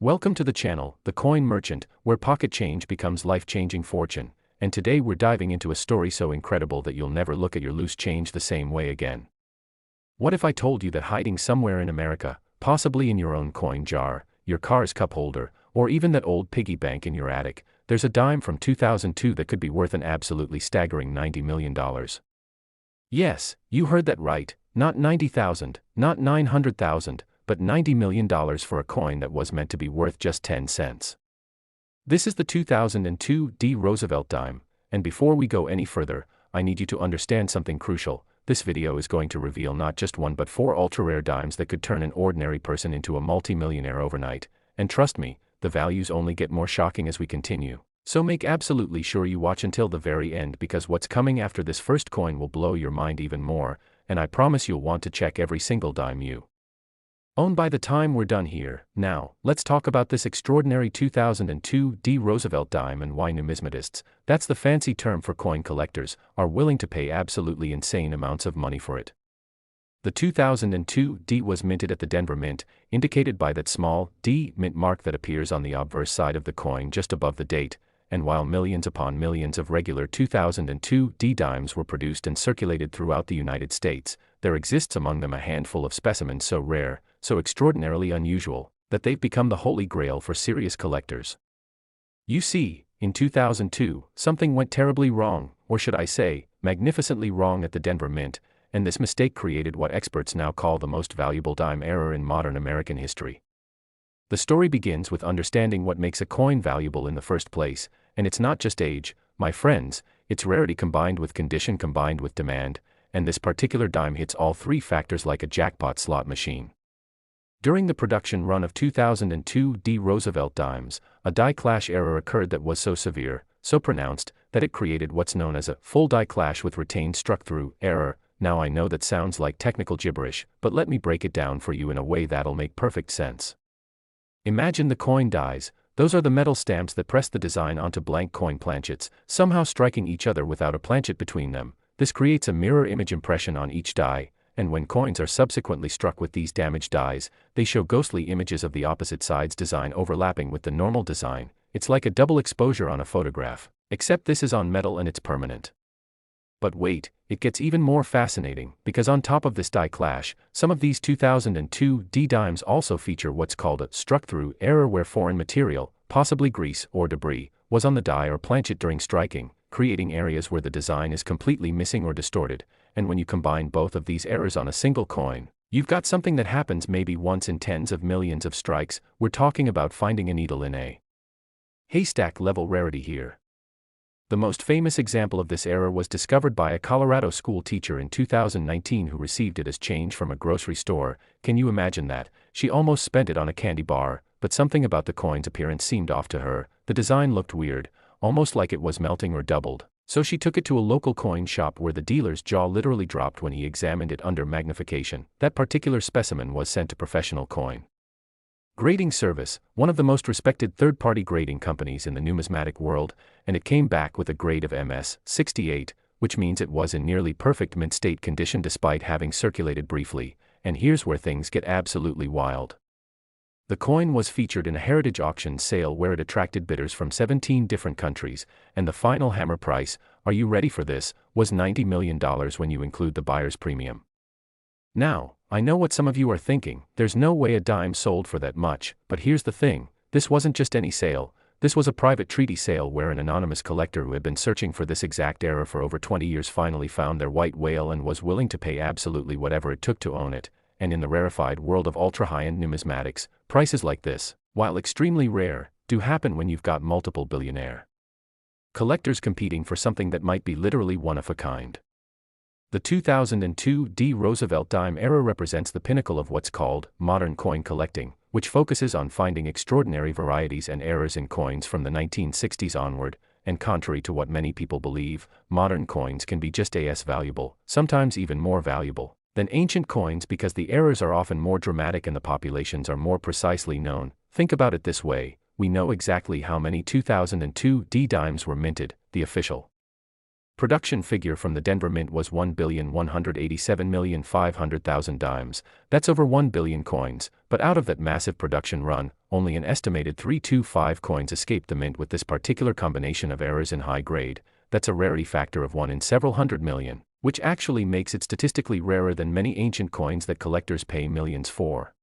Welcome to the channel, The Coin Merchant, where pocket change becomes life-changing fortune, and today we're diving into a story so incredible that you'll never look at your loose change the same way again. What if I told you that hiding somewhere in America, possibly in your own coin jar, your car's cup holder, or even that old piggy bank in your attic, there's a dime from 2002 that could be worth an absolutely staggering $90 million. Yes, you heard that right, not 90,000, not 900,000, but $90 million for a coin that was meant to be worth just 10 cents. This is the 2002 Roosevelt Dime, and before we go any further, I need you to understand something crucial. This video is going to reveal not just one but four ultra-rare dimes that could turn an ordinary person into a multi-millionaire overnight, and trust me, the values only get more shocking as we continue. So make absolutely sure you watch until the very end because what's coming after this first coin will blow your mind even more, and I promise you'll want to check every single dime you own by the time we're done here. Now, let's talk about this extraordinary 2002 Roosevelt Dime and why numismatists, that's the fancy term for coin collectors, are willing to pay absolutely insane amounts of money for it. The 2002 D was minted at the Denver Mint, indicated by that small D mint mark that appears on the obverse side of the coin just above the date, and while millions upon millions of regular 2002 D dimes were produced and circulated throughout the United States, there exists among them a handful of specimens so rare, so extraordinarily unusual, that they've become the holy grail for serious collectors. You see, in 2002, something went terribly wrong, or should I say, magnificently wrong at the Denver Mint, and this mistake created what experts now call the most valuable dime error in modern American history. The story begins with understanding what makes a coin valuable in the first place, and it's not just age, my friends, it's rarity combined with condition combined with demand, and this particular dime hits all three factors like a jackpot slot machine. During the production run of 2002 Roosevelt Dimes, a die clash error occurred that was so severe, so pronounced, that it created what's known as a full die clash with retained struck-through error. Now I know that sounds like technical gibberish, but let me break it down for you in a way that'll make perfect sense. Imagine the coin dies, those are the metal stamps that press the design onto blank coin planchets, somehow striking each other without a planchet between them. This creates a mirror image impression on each die, and when coins are subsequently struck with these damaged dies, they show ghostly images of the opposite side's design overlapping with the normal design. It's like a double exposure on a photograph, except this is on metal and it's permanent. But wait, it gets even more fascinating, because on top of this die clash, some of these 2002 D dimes also feature what's called a struck-through error where foreign material, possibly grease or debris, was on the die or planchet during striking, creating areas where the design is completely missing or distorted, and when you combine both of these errors on a single coin, you've got something that happens maybe once in tens of millions of strikes. We're talking about finding a needle in a haystack-level rarity here. The most famous example of this error was discovered by a Colorado school teacher in 2019 who received it as change from a grocery store. Can you imagine that? She almost spent it on a candy bar, but something about the coin's appearance seemed off to her. The design looked weird, almost like it was melting or doubled. So she took it to a local coin shop where the dealer's jaw literally dropped when he examined it under magnification. That particular specimen was sent to Professional Coin Grading Service, one of the most respected third-party grading companies in the numismatic world, and it came back with a grade of MS 68, which means it was in nearly perfect mint state condition despite having circulated briefly. And here's where things get absolutely wild. The coin was featured in a heritage auction sale where it attracted bidders from 17 different countries, and the final hammer price, are you ready for this, was $90 million when you include the buyer's premium. Now, I know what some of you are thinking, there's no way a dime sold for that much, but here's the thing, this wasn't just any sale, this was a private treaty sale where an anonymous collector who had been searching for this exact error for over 20 years finally found their white whale and was willing to pay absolutely whatever it took to own it. And in the rarefied world of ultra-high-end numismatics, prices like this, while extremely rare, do happen when you've got multiple billionaire collectors competing for something that might be literally one of a kind. The 2002 Roosevelt Dime era represents the pinnacle of what's called modern coin collecting, which focuses on finding extraordinary varieties and errors in coins from the 1960s onward, and contrary to what many people believe, modern coins can be just as valuable, sometimes even more valuable, than ancient coins because the errors are often more dramatic and the populations are more precisely known. Think about it this way, we know exactly how many 2002 D dimes were minted. The official production figure from the Denver Mint was 1,187,500,000 dimes. That's over 1 billion coins, but out of that massive production run, only an estimated 325 coins escaped the mint with this particular combination of errors in high grade. That's a rarity factor of 1 in several hundred million, which actually makes it statistically rarer than many ancient coins that collectors pay millions for.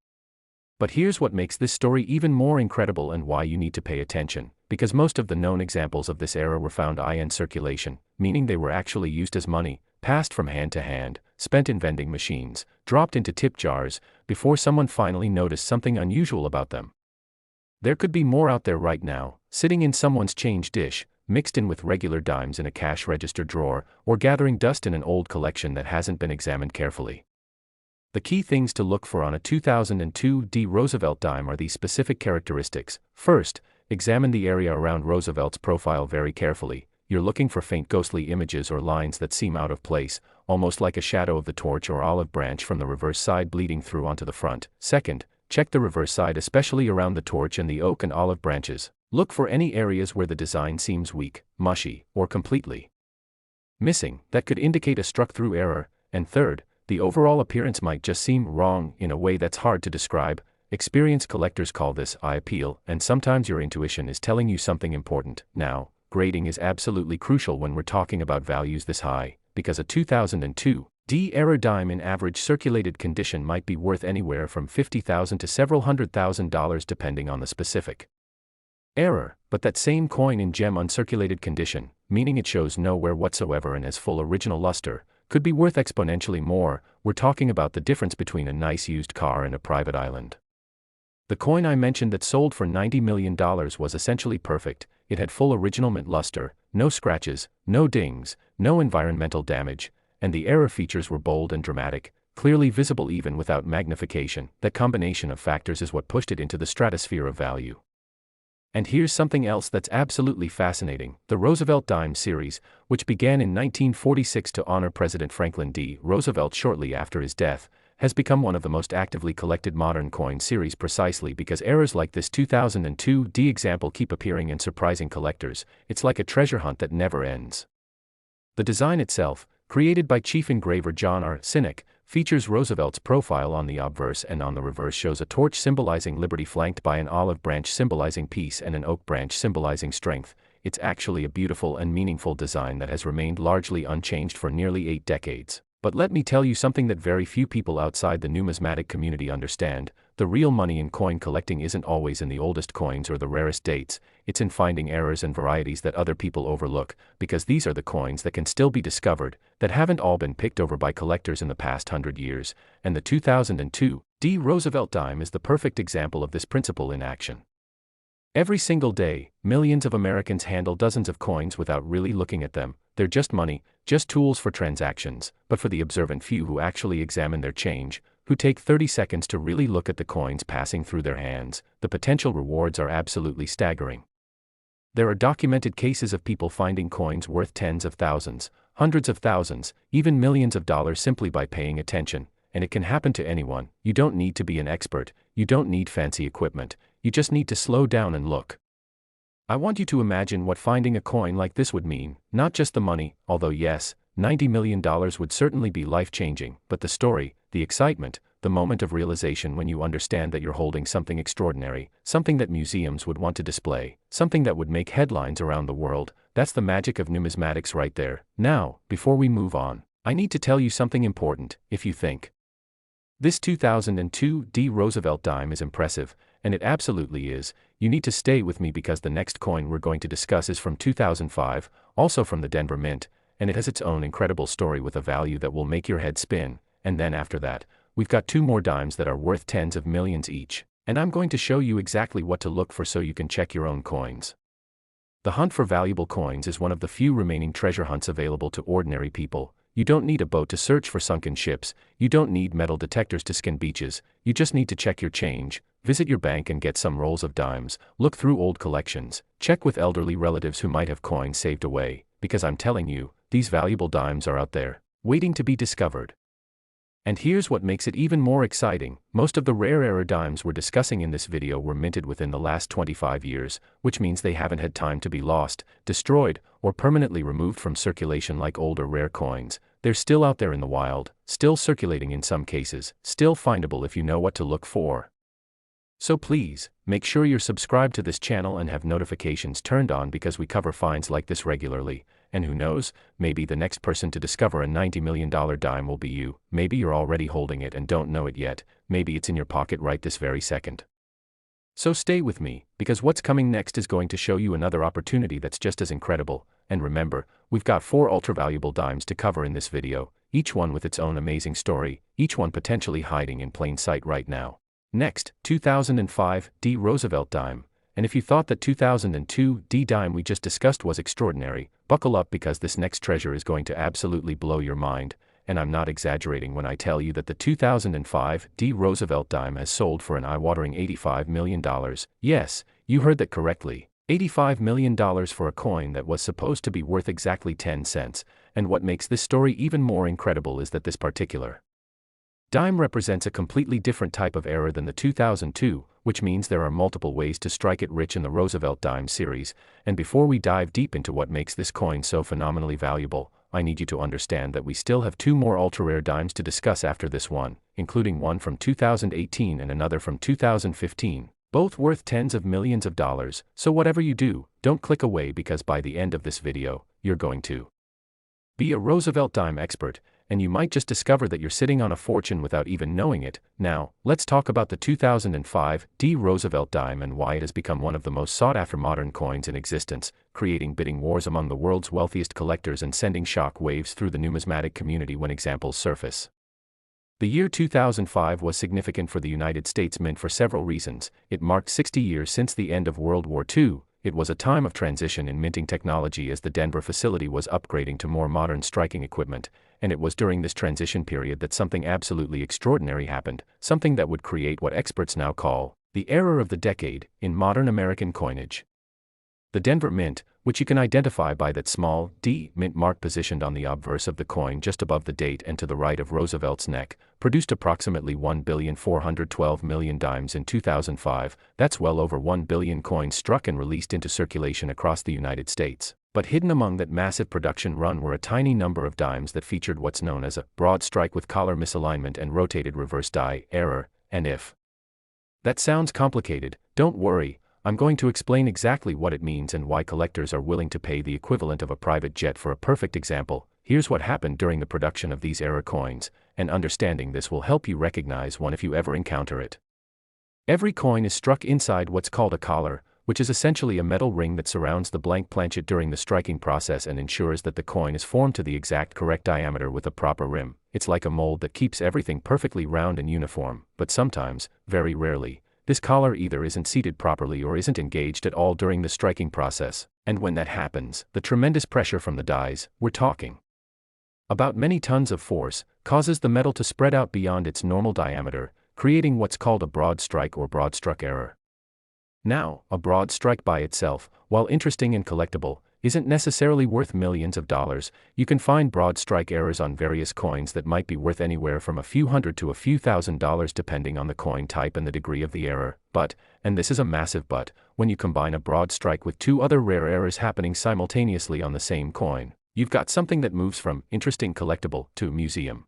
But here's what makes this story even more incredible and why you need to pay attention, because most of the known examples of this era were found in circulation, meaning they were actually used as money, passed from hand to hand, spent in vending machines, dropped into tip jars, before someone finally noticed something unusual about them. There could be more out there right now, sitting in someone's change dish, mixed in with regular dimes in a cash register drawer, or gathering dust in an old collection that hasn't been examined carefully. The key things to look for on a 2002 Roosevelt dime are these specific characteristics. First, examine the area around Roosevelt's profile very carefully. You're looking for faint ghostly images or lines that seem out of place, almost like a shadow of the torch or olive branch from the reverse side bleeding through onto the front. Second, check the reverse side, especially around the torch and the oak and olive branches. Look for any areas where the design seems weak, mushy, or completely missing. That could indicate a struck-through error. And third, the overall appearance might just seem wrong in a way that's hard to describe. Experienced collectors call this eye appeal, and sometimes your intuition is telling you something important. Now, grading is absolutely crucial when we're talking about values this high, because a 2002 era dime in average circulated condition might be worth anywhere from $50,000 to several $100,000 depending on the specific error. But that same coin in gem uncirculated condition, meaning it shows no wear whatsoever and has full original luster, could be worth exponentially more. We're talking about the difference between a nice used car and a private island. The coin I mentioned that sold for $90 million was essentially perfect. It had full original mint luster, no scratches, no dings, no environmental damage, and the error features were bold and dramatic, clearly visible even without magnification. That combination of factors is what pushed it into the stratosphere of value. And here's something else that's absolutely fascinating. The Roosevelt Dime series, which began in 1946 to honor President Franklin D. Roosevelt shortly after his death, has become one of the most actively collected modern coin series precisely because errors like this 2002 example keep appearing and surprising collectors. It's like a treasure hunt that never ends. The design itself, created by chief engraver John R. Sinek, features Roosevelt's profile on the obverse, and on the reverse shows a torch symbolizing liberty flanked by an olive branch symbolizing peace and an oak branch symbolizing strength. It's actually a beautiful and meaningful design that has remained largely unchanged for nearly 8 decades. But let me tell you something that very few people outside the numismatic community understand. The real money in coin collecting isn't always in the oldest coins or the rarest dates, it's in finding errors and varieties that other people overlook, because these are the coins that can still be discovered, that haven't all been picked over by collectors in the past 100 years, and the 2002 Roosevelt Dime is the perfect example of this principle in action. Every single day, millions of Americans handle dozens of coins without really looking at them. They're just money, just tools for transactions. But for the observant few who actually examine their change, who take 30 seconds to really look at the coins passing through their hands, the potential rewards are absolutely staggering. There are documented cases of people finding coins worth tens of thousands, hundreds of thousands, even millions of dollars simply by paying attention, and it can happen to anyone. You don't need to be an expert, you don't need fancy equipment, you just need to slow down and look. I want you to imagine what finding a coin like this would mean, not just the money, although yes, $90 million would certainly be life-changing, but the story, the excitement, the moment of realization when you understand that you're holding something extraordinary, something that museums would want to display, something that would make headlines around the world. That's the magic of numismatics right there. Now, before we move on, I need to tell you something important. If you think this 2002 Roosevelt Dime is impressive, and it absolutely is, you need to stay with me because the next coin we're going to discuss is from 2005, also from the Denver Mint, and it has its own incredible story with a value that will make your head spin. And then after that, we've got 2 more dimes that are worth tens of millions each, and I'm going to show you exactly what to look for so you can check your own coins. The hunt for valuable coins is one of the few remaining treasure hunts available to ordinary people. You don't need a boat to search for sunken ships, you don't need metal detectors to scan beaches, you just need to check your change, visit your bank and get some rolls of dimes, look through old collections, check with elderly relatives who might have coins saved away, because I'm telling you, these valuable dimes are out there, waiting to be discovered. And here's what makes it even more exciting. Most of the rare era dimes we're discussing in this video were minted within the last 25 years, which means they haven't had time to be lost, destroyed, or permanently removed from circulation like older rare coins. They're still out there in the wild, still circulating in some cases, still findable if you know what to look for. So please, make sure you're subscribed to this channel and have notifications turned on because we cover finds like this regularly, and who knows, maybe the next person to discover a $90 million dime will be you. Maybe you're already holding it and don't know it yet, maybe it's in your pocket right this very second. So stay with me, because what's coming next is going to show you another opportunity that's just as incredible, and remember, we've got 4 ultra-valuable dimes to cover in this video, each one with its own amazing story, each one potentially hiding in plain sight right now. Next, 2005 D Roosevelt Dime, and if you thought that 2002 D Dime we just discussed was extraordinary, buckle up because this next treasure is going to absolutely blow your mind, and I'm not exaggerating when I tell you that the 2005 D Roosevelt Dime has sold for an eye-watering $85 million. Yes, you heard that correctly, $85 million for a coin that was supposed to be worth exactly 10 cents, and what makes this story even more incredible is that this particular dime represents a completely different type of error than the 2002, which means there are multiple ways to strike it rich in the Roosevelt Dime series, and before we dive deep into what makes this coin so phenomenally valuable, I need you to understand that we still have 2 more ultra-rare dimes to discuss after this one, including one from 2018 and another from 2015, both worth tens of millions of dollars, so whatever you do, don't click away because by the end of this video, you're going to be a Roosevelt Dime expert, and you might just discover that you're sitting on a fortune without even knowing it. Now, let's talk about the 2005 D Roosevelt Dime and why it has become one of the most sought-after modern coins in existence, creating bidding wars among the world's wealthiest collectors and sending shock waves through the numismatic community when examples surface. The year 2005 was significant for the United States Mint for several reasons. It marked 60 years since the end of World War II. It was a time of transition in minting technology as the Denver facility was upgrading to more modern striking equipment, and it was during this transition period that something absolutely extraordinary happened, something that would create what experts now call the error of the decade in modern American coinage. The Denver Mint, which you can identify by that small D mint mark positioned on the obverse of the coin just above the date and to the right of Roosevelt's neck, produced approximately 1,412,000,000 dimes in 2005. That's well over 1 billion coins struck and released into circulation across the United States. But hidden among that massive production run were a tiny number of dimes that featured what's known as a broad strike with collar misalignment and rotated reverse die error, and if that sounds complicated, don't worry. I'm going to explain exactly what it means and why collectors are willing to pay the equivalent of a private jet for a perfect example. Here's what happened during the production of these error coins, and understanding this will help you recognize one if you ever encounter it. Every coin is struck inside what's called a collar, which is essentially a metal ring that surrounds the blank planchet during the striking process and ensures that the coin is formed to the exact correct diameter with a proper rim. It's like a mold that keeps everything perfectly round and uniform, but sometimes, very rarely, this collar either isn't seated properly or isn't engaged at all during the striking process, and when that happens, the tremendous pressure from the dies, we're talking about many tons of force, causes the metal to spread out beyond its normal diameter, creating what's called a broad strike or broad struck error. Now, a broad strike by itself, while interesting and collectible, isn't necessarily worth millions of dollars. You can find broad strike errors on various coins that might be worth anywhere from a few hundred to a few $1,000s depending on the coin type and the degree of the error. But, and this is a massive but, when you combine a broad strike with 2 other rare errors happening simultaneously on the same coin, you've got something that moves from interesting collectible to museum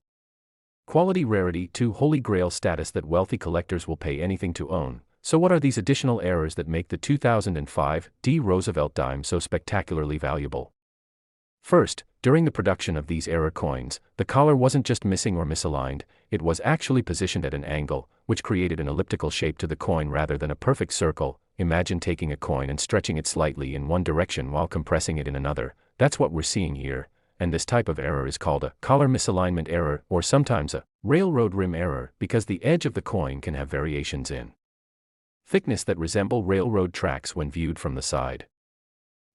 quality rarity to holy grail status that wealthy collectors will pay anything to own. So what are these additional errors that make the 2005 D Roosevelt Dime so spectacularly valuable? First, during the production of these error coins, the collar wasn't just missing or misaligned, it was actually positioned at an angle, which created an elliptical shape to the coin rather than a perfect circle. Imagine taking a coin and stretching it slightly in one direction while compressing it in another. That's what we're seeing here, and this type of error is called a collar misalignment error or sometimes a railroad rim error because the edge of the coin can have variations in thickness that resemble railroad tracks when viewed from the side.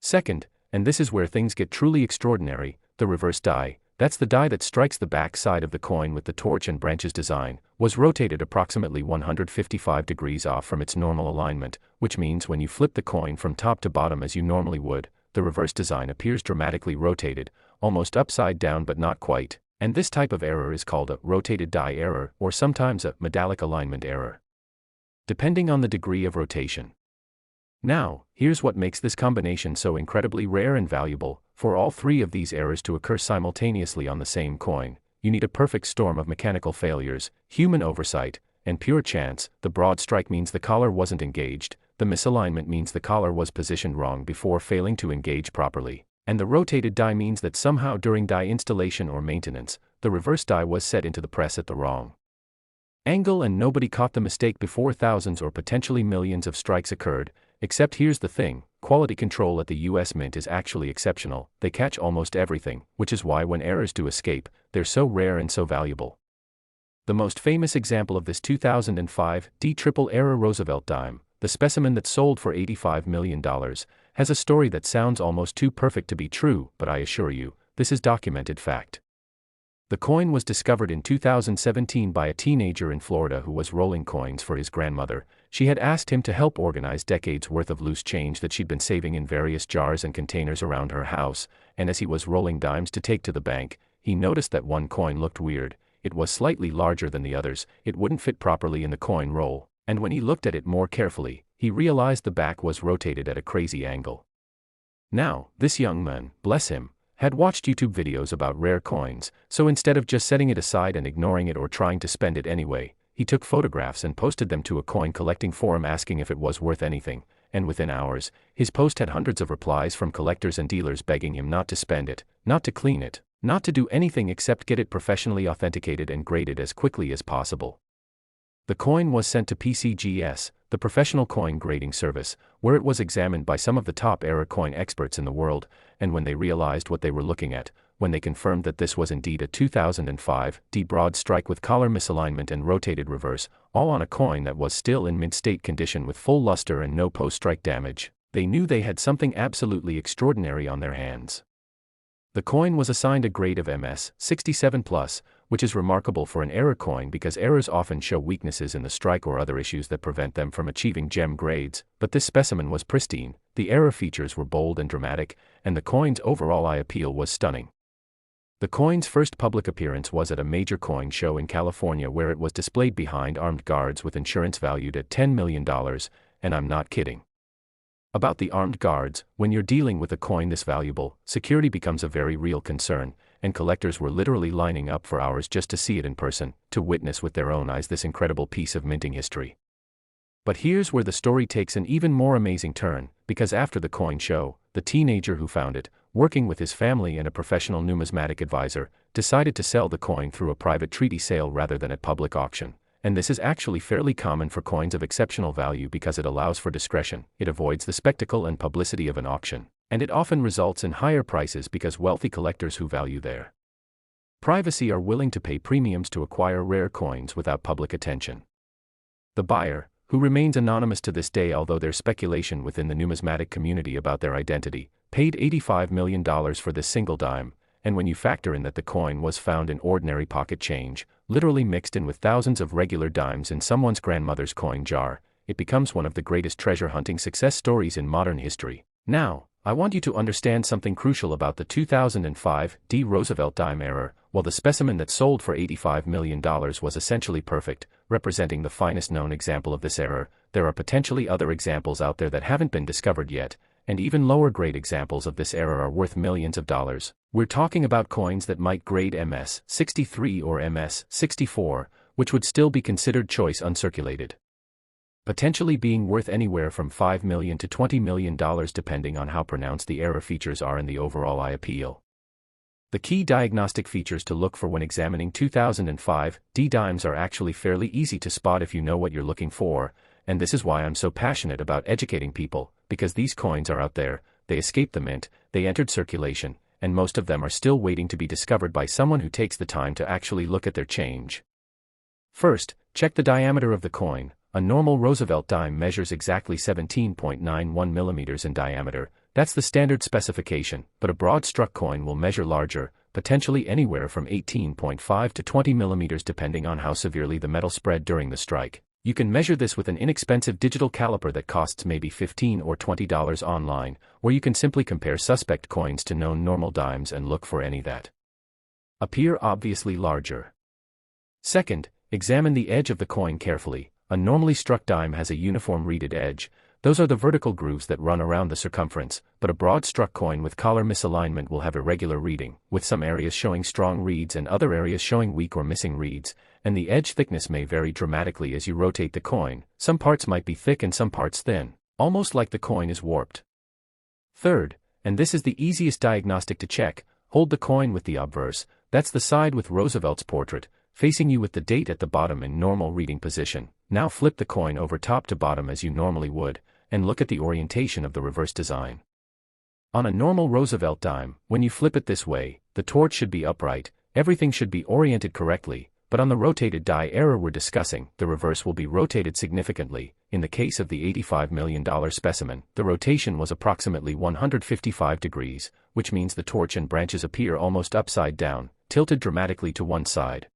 Second, and this is where things get truly extraordinary, the reverse die, that's the die that strikes the back side of the coin with the torch and branches design, was rotated approximately 155 degrees off from its normal alignment, which means when you flip the coin from top to bottom as you normally would, the reverse design appears dramatically rotated, almost upside down but not quite, and this type of error is called a rotated die error or sometimes a medallic alignment error, depending on the degree of rotation. Now, here's what makes this combination so incredibly rare and valuable. For all 3 of these errors to occur simultaneously on the same coin, you need a perfect storm of mechanical failures, human oversight, and pure chance. The broad strike means the collar wasn't engaged, the misalignment means the collar was positioned wrong before failing to engage properly, and the rotated die means that somehow during die installation or maintenance, the reverse die was set into the press at the wrong angle and nobody caught the mistake before thousands or potentially millions of strikes occurred. Except here's the thing, quality control at the US Mint is actually exceptional. They catch almost everything, which is why when errors do escape, they're so rare and so valuable. The most famous example of this 2005 D-triple error Roosevelt Dime, the specimen that sold for $85 million, has a story that sounds almost too perfect to be true, but I assure you, this is documented fact. The coin was discovered in 2017 by a teenager in Florida who was rolling coins for his grandmother. She had asked him to help organize decades worth of loose change that she'd been saving in various jars and containers around her house, and as he was rolling dimes to take to the bank, he noticed that one coin looked weird. It was slightly larger than the others, it wouldn't fit properly in the coin roll, and when he looked at it more carefully, he realized the back was rotated at a crazy angle. Now, this young man, bless him, had watched YouTube videos about rare coins, so instead of just setting it aside and ignoring it or trying to spend it anyway, he took photographs and posted them to a coin collecting forum asking if it was worth anything, and within hours, his post had hundreds of replies from collectors and dealers begging him not to spend it, not to clean it, not to do anything except get it professionally authenticated and graded as quickly as possible. The coin was sent to PCGS, the professional coin grading service, where it was examined by some of the top error coin experts in the world, and when they realized what they were looking at, when they confirmed that this was indeed a 2005 D broad strike with collar misalignment and rotated reverse, all on a coin that was still in mint-state condition with full luster and no post-strike damage, they knew they had something absolutely extraordinary on their hands. The coin was assigned a grade of MS 67+, which is remarkable for an error coin because errors often show weaknesses in the strike or other issues that prevent them from achieving gem grades, but this specimen was pristine, the error features were bold and dramatic, and the coin's overall eye appeal was stunning. The coin's first public appearance was at a major coin show in California where it was displayed behind armed guards with insurance valued at $10 million, and I'm not kidding. About the armed guards, when you're dealing with a coin this valuable, security becomes a very real concern, and collectors were literally lining up for hours just to see it in person, to witness with their own eyes this incredible piece of minting history. But here's where the story takes an even more amazing turn, because after the coin show, the teenager who found it, working with his family and a professional numismatic advisor, decided to sell the coin through a private treaty sale rather than at public auction. And this is actually fairly common for coins of exceptional value because it allows for discretion, it avoids the spectacle and publicity of an auction, and it often results in higher prices because wealthy collectors who value their privacy are willing to pay premiums to acquire rare coins without public attention. The buyer, who remains anonymous to this day although there's speculation within the numismatic community about their identity, paid $85 million for this single dime, and when you factor in that the coin was found in ordinary pocket change, literally mixed in with thousands of regular dimes in someone's grandmother's coin jar, it becomes one of the greatest treasure hunting success stories in modern history. Now, I want you to understand something crucial about the 2005 D Roosevelt Dime error. While the specimen that sold for $85 million was essentially perfect, representing the finest known example of this error, there are potentially other examples out there that haven't been discovered yet, and even lower grade examples of this error are worth millions of dollars. We're talking about coins that might grade MS 63 or MS 64, which would still be considered choice uncirculated, potentially being worth anywhere from $5 million to $20 million depending on how pronounced the error features are and the overall eye appeal. The key diagnostic features to look for when examining 2005 D dimes are actually fairly easy to spot if you know what you're looking for, and this is why I'm so passionate about educating people, because these coins are out there, they escaped the mint, they entered circulation, and most of them are still waiting to be discovered by someone who takes the time to actually look at their change. First, check the diameter of the coin. A normal Roosevelt dime measures exactly 17.91 millimeters in diameter. That's the standard specification, but a broad-struck coin will measure larger, potentially anywhere from 18.5 to 20 millimeters depending on how severely the metal spread during the strike. You can measure this with an inexpensive digital caliper that costs maybe $15 or $20 online, where you can simply compare suspect coins to known normal dimes and look for any that appear obviously larger. Second, examine the edge of the coin carefully. A normally struck dime has a uniform reeded edge, Those are the vertical grooves that run around the circumference, but a broad-struck coin with collar misalignment will have irregular reading, with some areas showing strong reads and other areas showing weak or missing reads, and the edge thickness may vary dramatically as you rotate the coin. Some parts might be thick and some parts thin, almost like the coin is warped. Third, and this is the easiest diagnostic to check, hold the coin with the obverse, that's the side with Roosevelt's portrait, facing you with the date at the bottom in normal reading position. Now flip the coin over top to bottom as you normally would, and look at the orientation of the reverse design. On a normal Roosevelt dime, when you flip it this way, the torch should be upright, everything should be oriented correctly, but on the rotated die error we're discussing, the reverse will be rotated significantly. In the case of the $85 million specimen, the rotation was approximately 155 degrees, which means the torch and branches appear almost upside down, tilted dramatically to one side.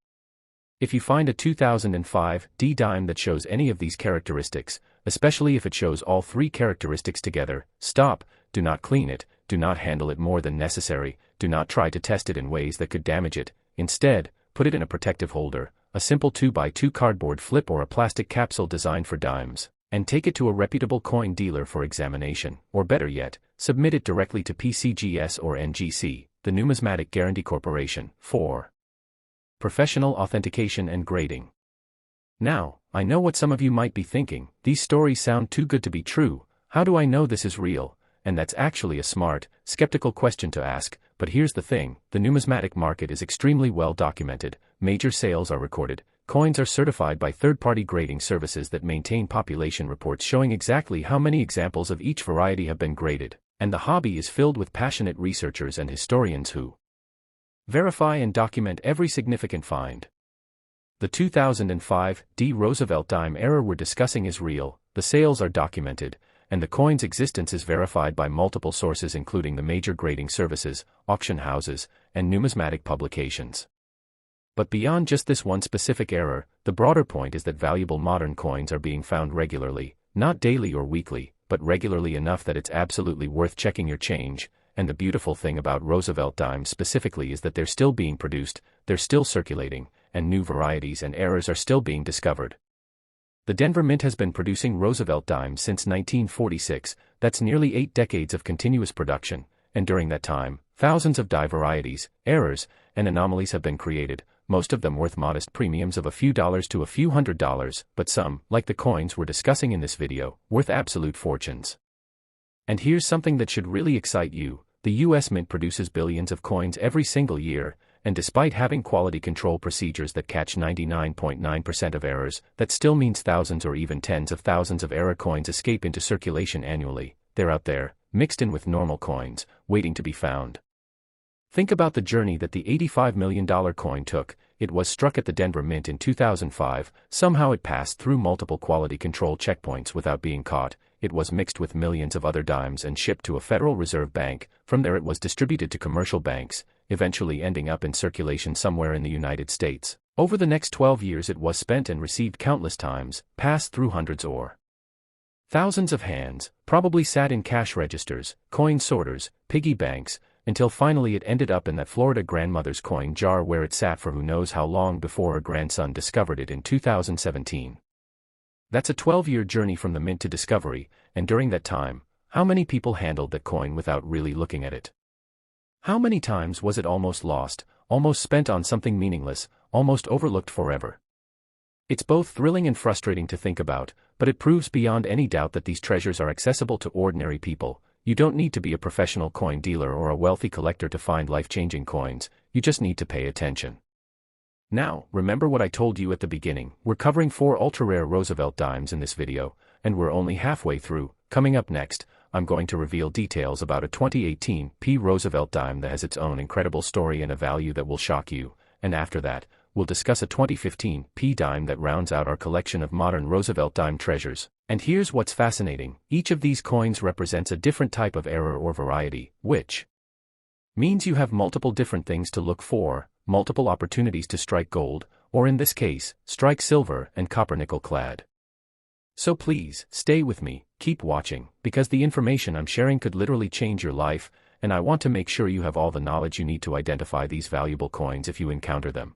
If you find a 2005 D dime that shows any of these characteristics, especially if it shows all three characteristics together, stop, do not clean it, do not handle it more than necessary, do not try to test it in ways that could damage it. Instead, put it in a protective holder, a simple 2x2 cardboard flip or a plastic capsule designed for dimes, and take it to a reputable coin dealer for examination, or better yet, submit it directly to PCGS or NGC, the Numismatic Guarantee Corporation, for professional authentication and grading. Now, I know what some of you might be thinking, these stories sound too good to be true, how do I know this is real? And that's actually a smart, skeptical question to ask, but here's the thing, the numismatic market is extremely well documented, major sales are recorded, coins are certified by third-party grading services that maintain population reports showing exactly how many examples of each variety have been graded, and the hobby is filled with passionate researchers and historians who verify and document every significant find. The 2005 D Roosevelt Dime error we're discussing is real, the sales are documented, and the coin's existence is verified by multiple sources including the major grading services, auction houses, and numismatic publications. But beyond just this one specific error, the broader point is that valuable modern coins are being found regularly, not daily or weekly, but regularly enough that it's absolutely worth checking your change. And the beautiful thing about Roosevelt Dimes specifically is that they're still being produced, they're still circulating, and new varieties and errors are still being discovered. The Denver Mint has been producing Roosevelt Dimes since 1946, that's nearly 8 decades of continuous production, and during that time, thousands of die varieties, errors, and anomalies have been created, most of them worth modest premiums of a few dollars to a few $100s, but some, like the coins we're discussing in this video, worth absolute fortunes. And here's something that should really excite you, the US Mint produces billions of coins every single year, and despite having quality control procedures that catch 99.9% of errors, that still means thousands or even tens of thousands of error coins escape into circulation annually. They're out there, mixed in with normal coins, waiting to be found. Think about the journey that the $85 million coin took. It was struck at the Denver Mint in 2005, somehow it passed through multiple quality control checkpoints without being caught, it was mixed with millions of other dimes and shipped to a Federal Reserve Bank, from there it was distributed to commercial banks, eventually ending up in circulation somewhere in the United States. Over the next 12 years it was spent and received countless times, passed through hundreds or thousands of hands, probably sat in cash registers, coin sorters, piggy banks, until finally it ended up in that Florida grandmother's coin jar where it sat for who knows how long before her grandson discovered it in 2017. That's a 12-year journey from the mint to discovery, and during that time, how many people handled that coin without really looking at it? How many times was it almost lost, almost spent on something meaningless, almost overlooked forever? It's both thrilling and frustrating to think about, but it proves beyond any doubt that these treasures are accessible to ordinary people. You don't need to be a professional coin dealer or a wealthy collector to find life-changing coins, you just need to pay attention. Now, remember what I told you at the beginning, we're covering 4 ultra-rare Roosevelt Dimes in this video, and we're only halfway through. Coming up next, I'm going to reveal details about a 2018 P Roosevelt Dime that has its own incredible story and a value that will shock you, and after that, we'll discuss a 2015 P Dime that rounds out our collection of modern Roosevelt Dime treasures. And here's what's fascinating, each of these coins represents a different type of error or variety, which means you have multiple different things to look for, multiple opportunities to strike gold, or in this case, strike silver and copper nickel clad. So please, stay with me, keep watching, because the information I'm sharing could literally change your life, and I want to make sure you have all the knowledge you need to identify these valuable coins if you encounter them.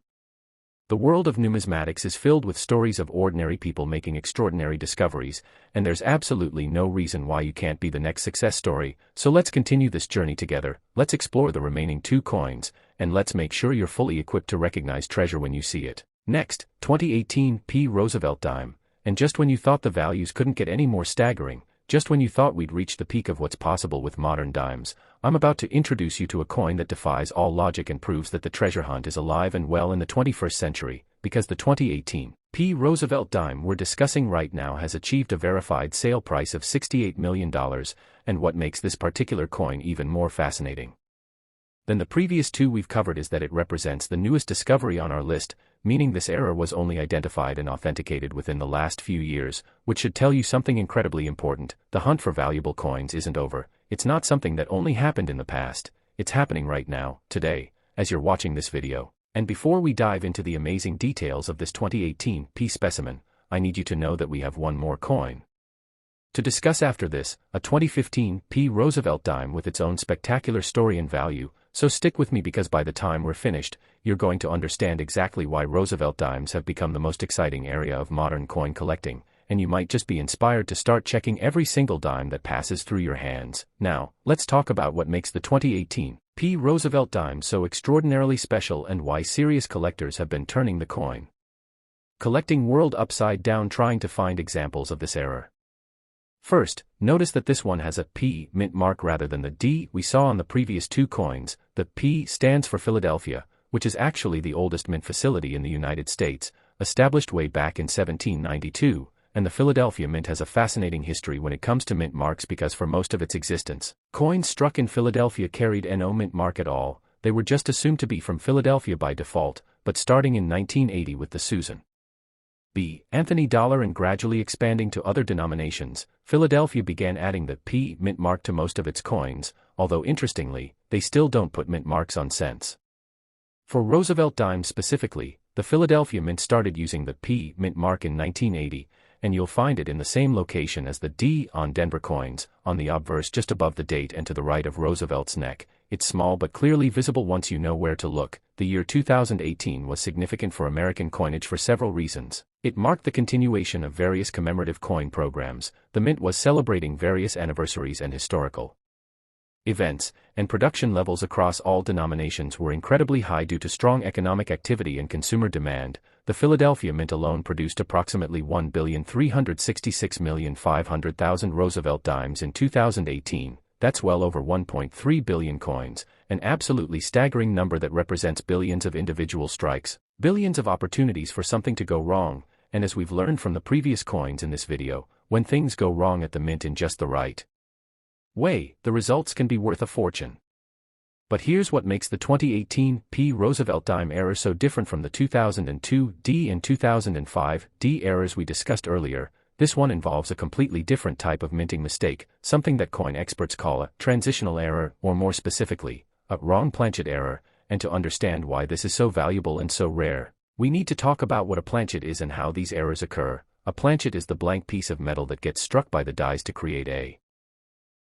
The world of numismatics is filled with stories of ordinary people making extraordinary discoveries, and there's absolutely no reason why you can't be the next success story. So let's continue this journey together. Let's explore the remaining 2 coins, and let's make sure you're fully equipped to recognize treasure when you see it. Next, 2018 Roosevelt Dime. And just when you thought the values couldn't get any more staggering, just when you thought we'd reached the peak of what's possible with modern dimes, I'm about to introduce you to a coin that defies all logic and proves that the treasure hunt is alive and well in the 21st century, because the 2018 Roosevelt Dime we're discussing right now has achieved a verified sale price of $68 million, and what makes this particular coin even more fascinating than the previous 2 we've covered is that it represents the newest discovery on our list, meaning this error was only identified and authenticated within the last few years, which should tell you something incredibly important. The hunt for valuable coins isn't over. It's not something that only happened in the past. It's happening right now, today, as you're watching this video. And before we dive into the amazing details of this 2018 specimen, I need you to know that we have one more coin to discuss after this, a 2015 Roosevelt Dime with its own spectacular story and value. So stick with me, because by the time we're finished, you're going to understand exactly why Roosevelt Dimes have become the most exciting area of modern coin collecting, and you might just be inspired to start checking every single dime that passes through your hands. Now, let's talk about what makes the 2018 Roosevelt Dime so extraordinarily special and why serious collectors have been turning the coin collecting world upside down trying to find examples of this error. First, notice that this one has a P mint mark rather than the D we saw on the previous 2 coins. The P stands for Philadelphia, which is actually the oldest mint facility in the United States, established way back in 1792, and the Philadelphia Mint has a fascinating history when it comes to mint marks because for most of its existence, coins struck in Philadelphia carried no mint mark at all. They were just assumed to be from Philadelphia by default, but starting in 1980 with the Susan B. Anthony dollar and gradually expanding to other denominations, Philadelphia began adding the P mint mark to most of its coins, although interestingly, they still don't put mint marks on cents. For Roosevelt Dimes specifically, the Philadelphia Mint started using the P mint mark in 1980, and you'll find it in the same location as the D on Denver coins, on the obverse just above the date and to the right of Roosevelt's neck. It's small but clearly visible once you know where to look. The year 2018 was significant for American coinage for several reasons. It marked the continuation of various commemorative coin programs, the Mint was celebrating various anniversaries and historical events, and production levels across all denominations were incredibly high due to strong economic activity and consumer demand. The Philadelphia Mint alone produced approximately 1,366,500,000 Roosevelt Dimes in 2018. That's well over 1.3 billion coins, an absolutely staggering number that represents billions of individual strikes, billions of opportunities for something to go wrong, and as we've learned from the previous coins in this video, when things go wrong at the Mint in just the right way, the results can be worth a fortune. But here's what makes the 2018 Roosevelt Dime error so different from the 2002 D and 2005 D errors we discussed earlier. This one involves a completely different type of minting mistake, something that coin experts call a transitional error, or more specifically, a wrong planchet error. And to understand why this is so valuable and so rare, we need to talk about what a planchet is and how these errors occur. A planchet is the blank piece of metal that gets struck by the dies to create a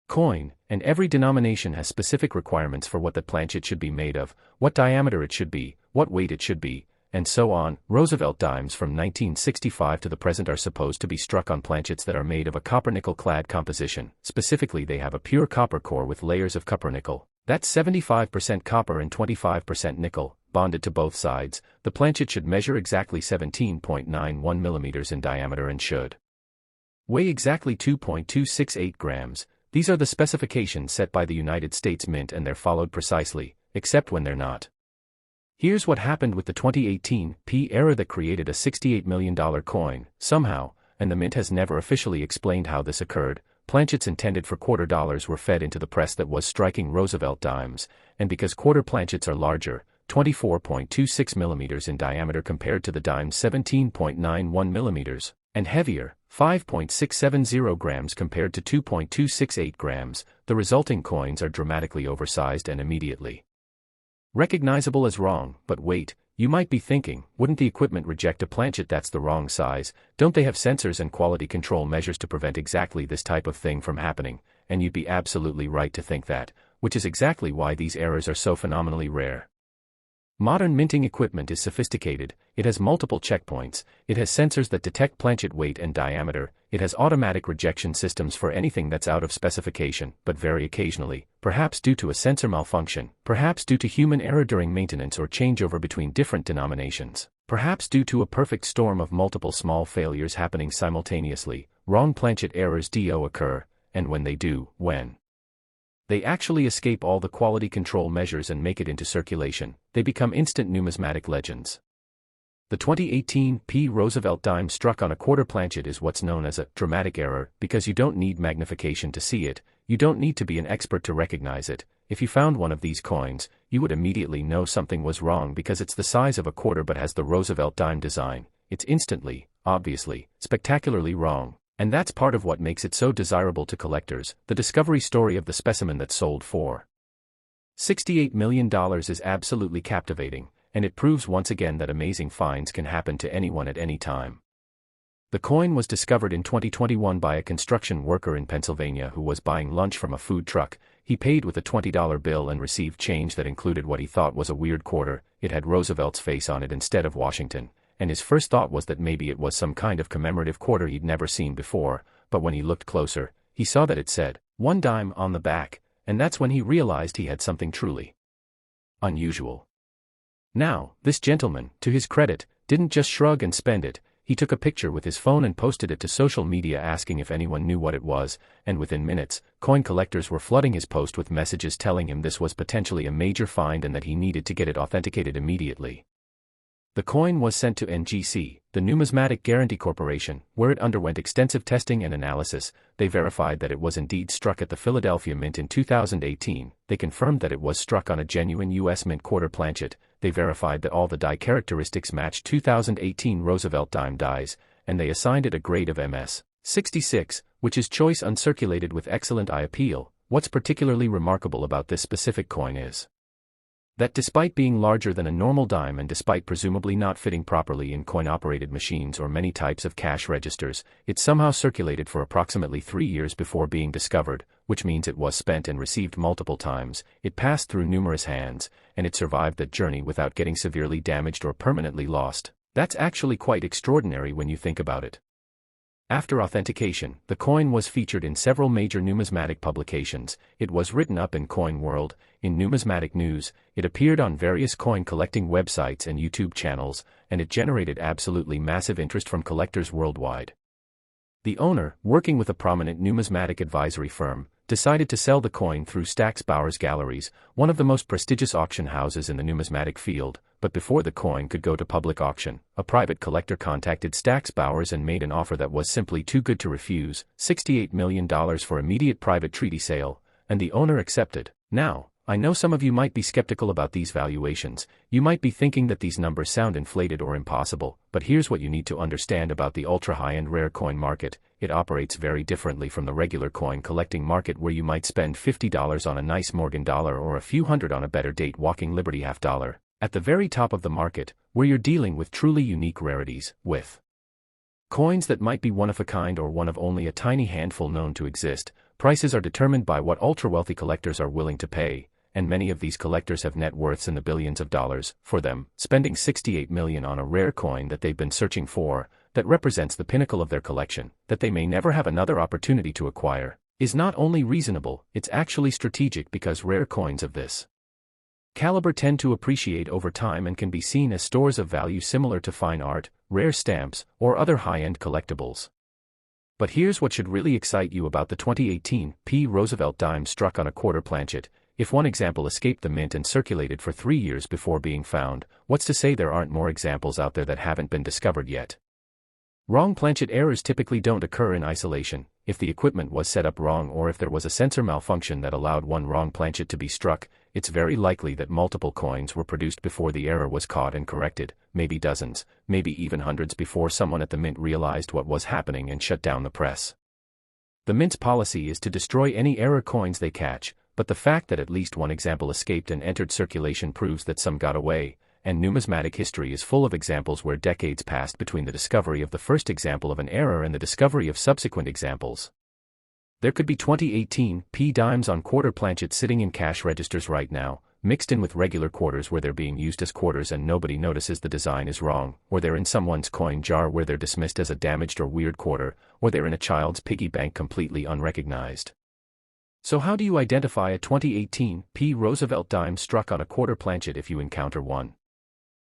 coin, and every denomination has specific requirements for what the planchet should be made of, what diameter it should be, what weight it should be, and so on. Roosevelt Dimes from 1965 to the present are supposed to be struck on planchets that are made of a copper-nickel clad composition. Specifically, they have a pure copper core with layers of copper-nickel. That's 75% copper and 25% nickel, bonded to both sides. The planchet should measure exactly 17.91 millimeters in diameter and should weigh exactly 2.268 grams. These are the specifications set by the United States Mint, and they're followed precisely, except when they're not. Here's what happened with the 2018 error that created a $68 million coin, somehow, and the Mint has never officially explained how this occurred. Planchets intended for quarter dollars were fed into the press that was striking Roosevelt Dimes, and because quarter planchets are larger, 24.26 millimeters in diameter compared to the dime's 17.91 millimeters, and heavier, 5.670 grams compared to 2.268 grams, the resulting coins are dramatically oversized and immediately recognizable as wrong. But wait, you might be thinking, wouldn't the equipment reject a planchet that's the wrong size? Don't they have sensors and quality control measures to prevent exactly this type of thing from happening? And you'd be absolutely right to think that, which is exactly why these errors are so phenomenally rare. Modern minting equipment is sophisticated, it has multiple checkpoints, it has sensors that detect planchet weight and diameter, it has automatic rejection systems for anything that's out of specification, but very occasionally, perhaps due to a sensor malfunction, perhaps due to human error during maintenance or changeover between different denominations, perhaps due to a perfect storm of multiple small failures happening simultaneously, wrong planchet errors do occur, and when they do, they actually escape all the quality control measures and make it into circulation, they become instant numismatic legends. The 2018 Roosevelt Dime struck on a quarter planchet is what's known as a dramatic error because you don't need magnification to see it, you don't need to be an expert to recognize it. If you found one of these coins, you would immediately know something was wrong because it's the size of a quarter but has the Roosevelt Dime design. It's instantly, obviously, spectacularly wrong. And that's part of what makes it so desirable to collectors. The discovery story of the specimen that sold for $68 million is absolutely captivating, and it proves once again that amazing finds can happen to anyone at any time. The coin was discovered in 2021 by a construction worker in Pennsylvania who was buying lunch from a food truck. He paid with a $20 bill and received change that included what he thought was a weird quarter. It had Roosevelt's face on it instead of Washington. And his first thought was that maybe it was some kind of commemorative quarter he'd never seen before, but when he looked closer, he saw that it said, "1 dime" on the back, and that's when he realized he had something truly unusual. Now, this gentleman, to his credit, didn't just shrug and spend it, he took a picture with his phone and posted it to social media asking if anyone knew what it was, and within minutes, coin collectors were flooding his post with messages telling him this was potentially a major find and that he needed to get it authenticated immediately. The coin was sent to NGC, the Numismatic Guarantee Corporation, where it underwent extensive testing and analysis. They verified that it was indeed struck at the Philadelphia Mint in 2018. They confirmed that it was struck on a genuine U.S. Mint quarter planchet. They verified that all the die characteristics matched 2018 Roosevelt Dime dies, and they assigned it a grade of MS 66, which is choice uncirculated with excellent eye appeal. What's particularly remarkable about this specific coin is that despite being larger than a normal dime and despite presumably not fitting properly in coin-operated machines or many types of cash registers, it somehow circulated for approximately 3 years before being discovered, which means it was spent and received multiple times, it passed through numerous hands, and it survived that journey without getting severely damaged or permanently lost. That's actually quite extraordinary when you think about it. After authentication, the coin was featured in several major numismatic publications. It was written up in Coin World, in Numismatic News, it appeared on various coin collecting websites and YouTube channels, and it generated absolutely massive interest from collectors worldwide. The owner, working with a prominent numismatic advisory firm, decided to sell the coin through Stack's Bowers Galleries, one of the most prestigious auction houses in the numismatic field. But before the coin could go to public auction, a private collector contacted Stack's Bowers and made an offer that was simply too good to refuse, $68 million for immediate private treaty sale, and the owner accepted. Now, I know some of you might be skeptical about these valuations, you might be thinking that these numbers sound inflated or impossible, but here's what you need to understand about the ultra-high-end rare coin market. It operates very differently from the regular coin collecting market where you might spend $50 on a nice Morgan dollar or a few hundred on a better date walking Liberty half dollar. At the very top of the market, where you're dealing with truly unique rarities, with coins that might be one of a kind or one of only a tiny handful known to exist, prices are determined by what ultra-wealthy collectors are willing to pay, and many of these collectors have net worths in the billions of dollars. For them, spending $68 million on a rare coin that they've been searching for, that represents the pinnacle of their collection, that they may never have another opportunity to acquire, is not only reasonable, it's actually strategic because rare coins of this caliber tend to appreciate over time and can be seen as stores of value similar to fine art, rare stamps, or other high-end collectibles. But here's what should really excite you about the 2018 Roosevelt Dime struck on a quarter planchet. If one example escaped the mint and circulated for 3 years before being found, what's to say there aren't more examples out there that haven't been discovered yet? Wrong planchet errors typically don't occur in isolation. If the equipment was set up wrong or if there was a sensor malfunction that allowed one wrong planchet to be struck, it's very likely that multiple coins were produced before the error was caught and corrected, maybe dozens, maybe even hundreds before someone at the mint realized what was happening and shut down the press. The mint's policy is to destroy any error coins they catch, but the fact that at least one example escaped and entered circulation proves that some got away, and numismatic history is full of examples where decades passed between the discovery of the first example of an error and the discovery of subsequent examples. There could be 2018 dimes on quarter planchets sitting in cash registers right now, mixed in with regular quarters where they're being used as quarters and nobody notices the design is wrong, or they're in someone's coin jar where they're dismissed as a damaged or weird quarter, or they're in a child's piggy bank completely unrecognized. So how do you identify a 2018 P. Roosevelt dime struck on a quarter planchet if you encounter one?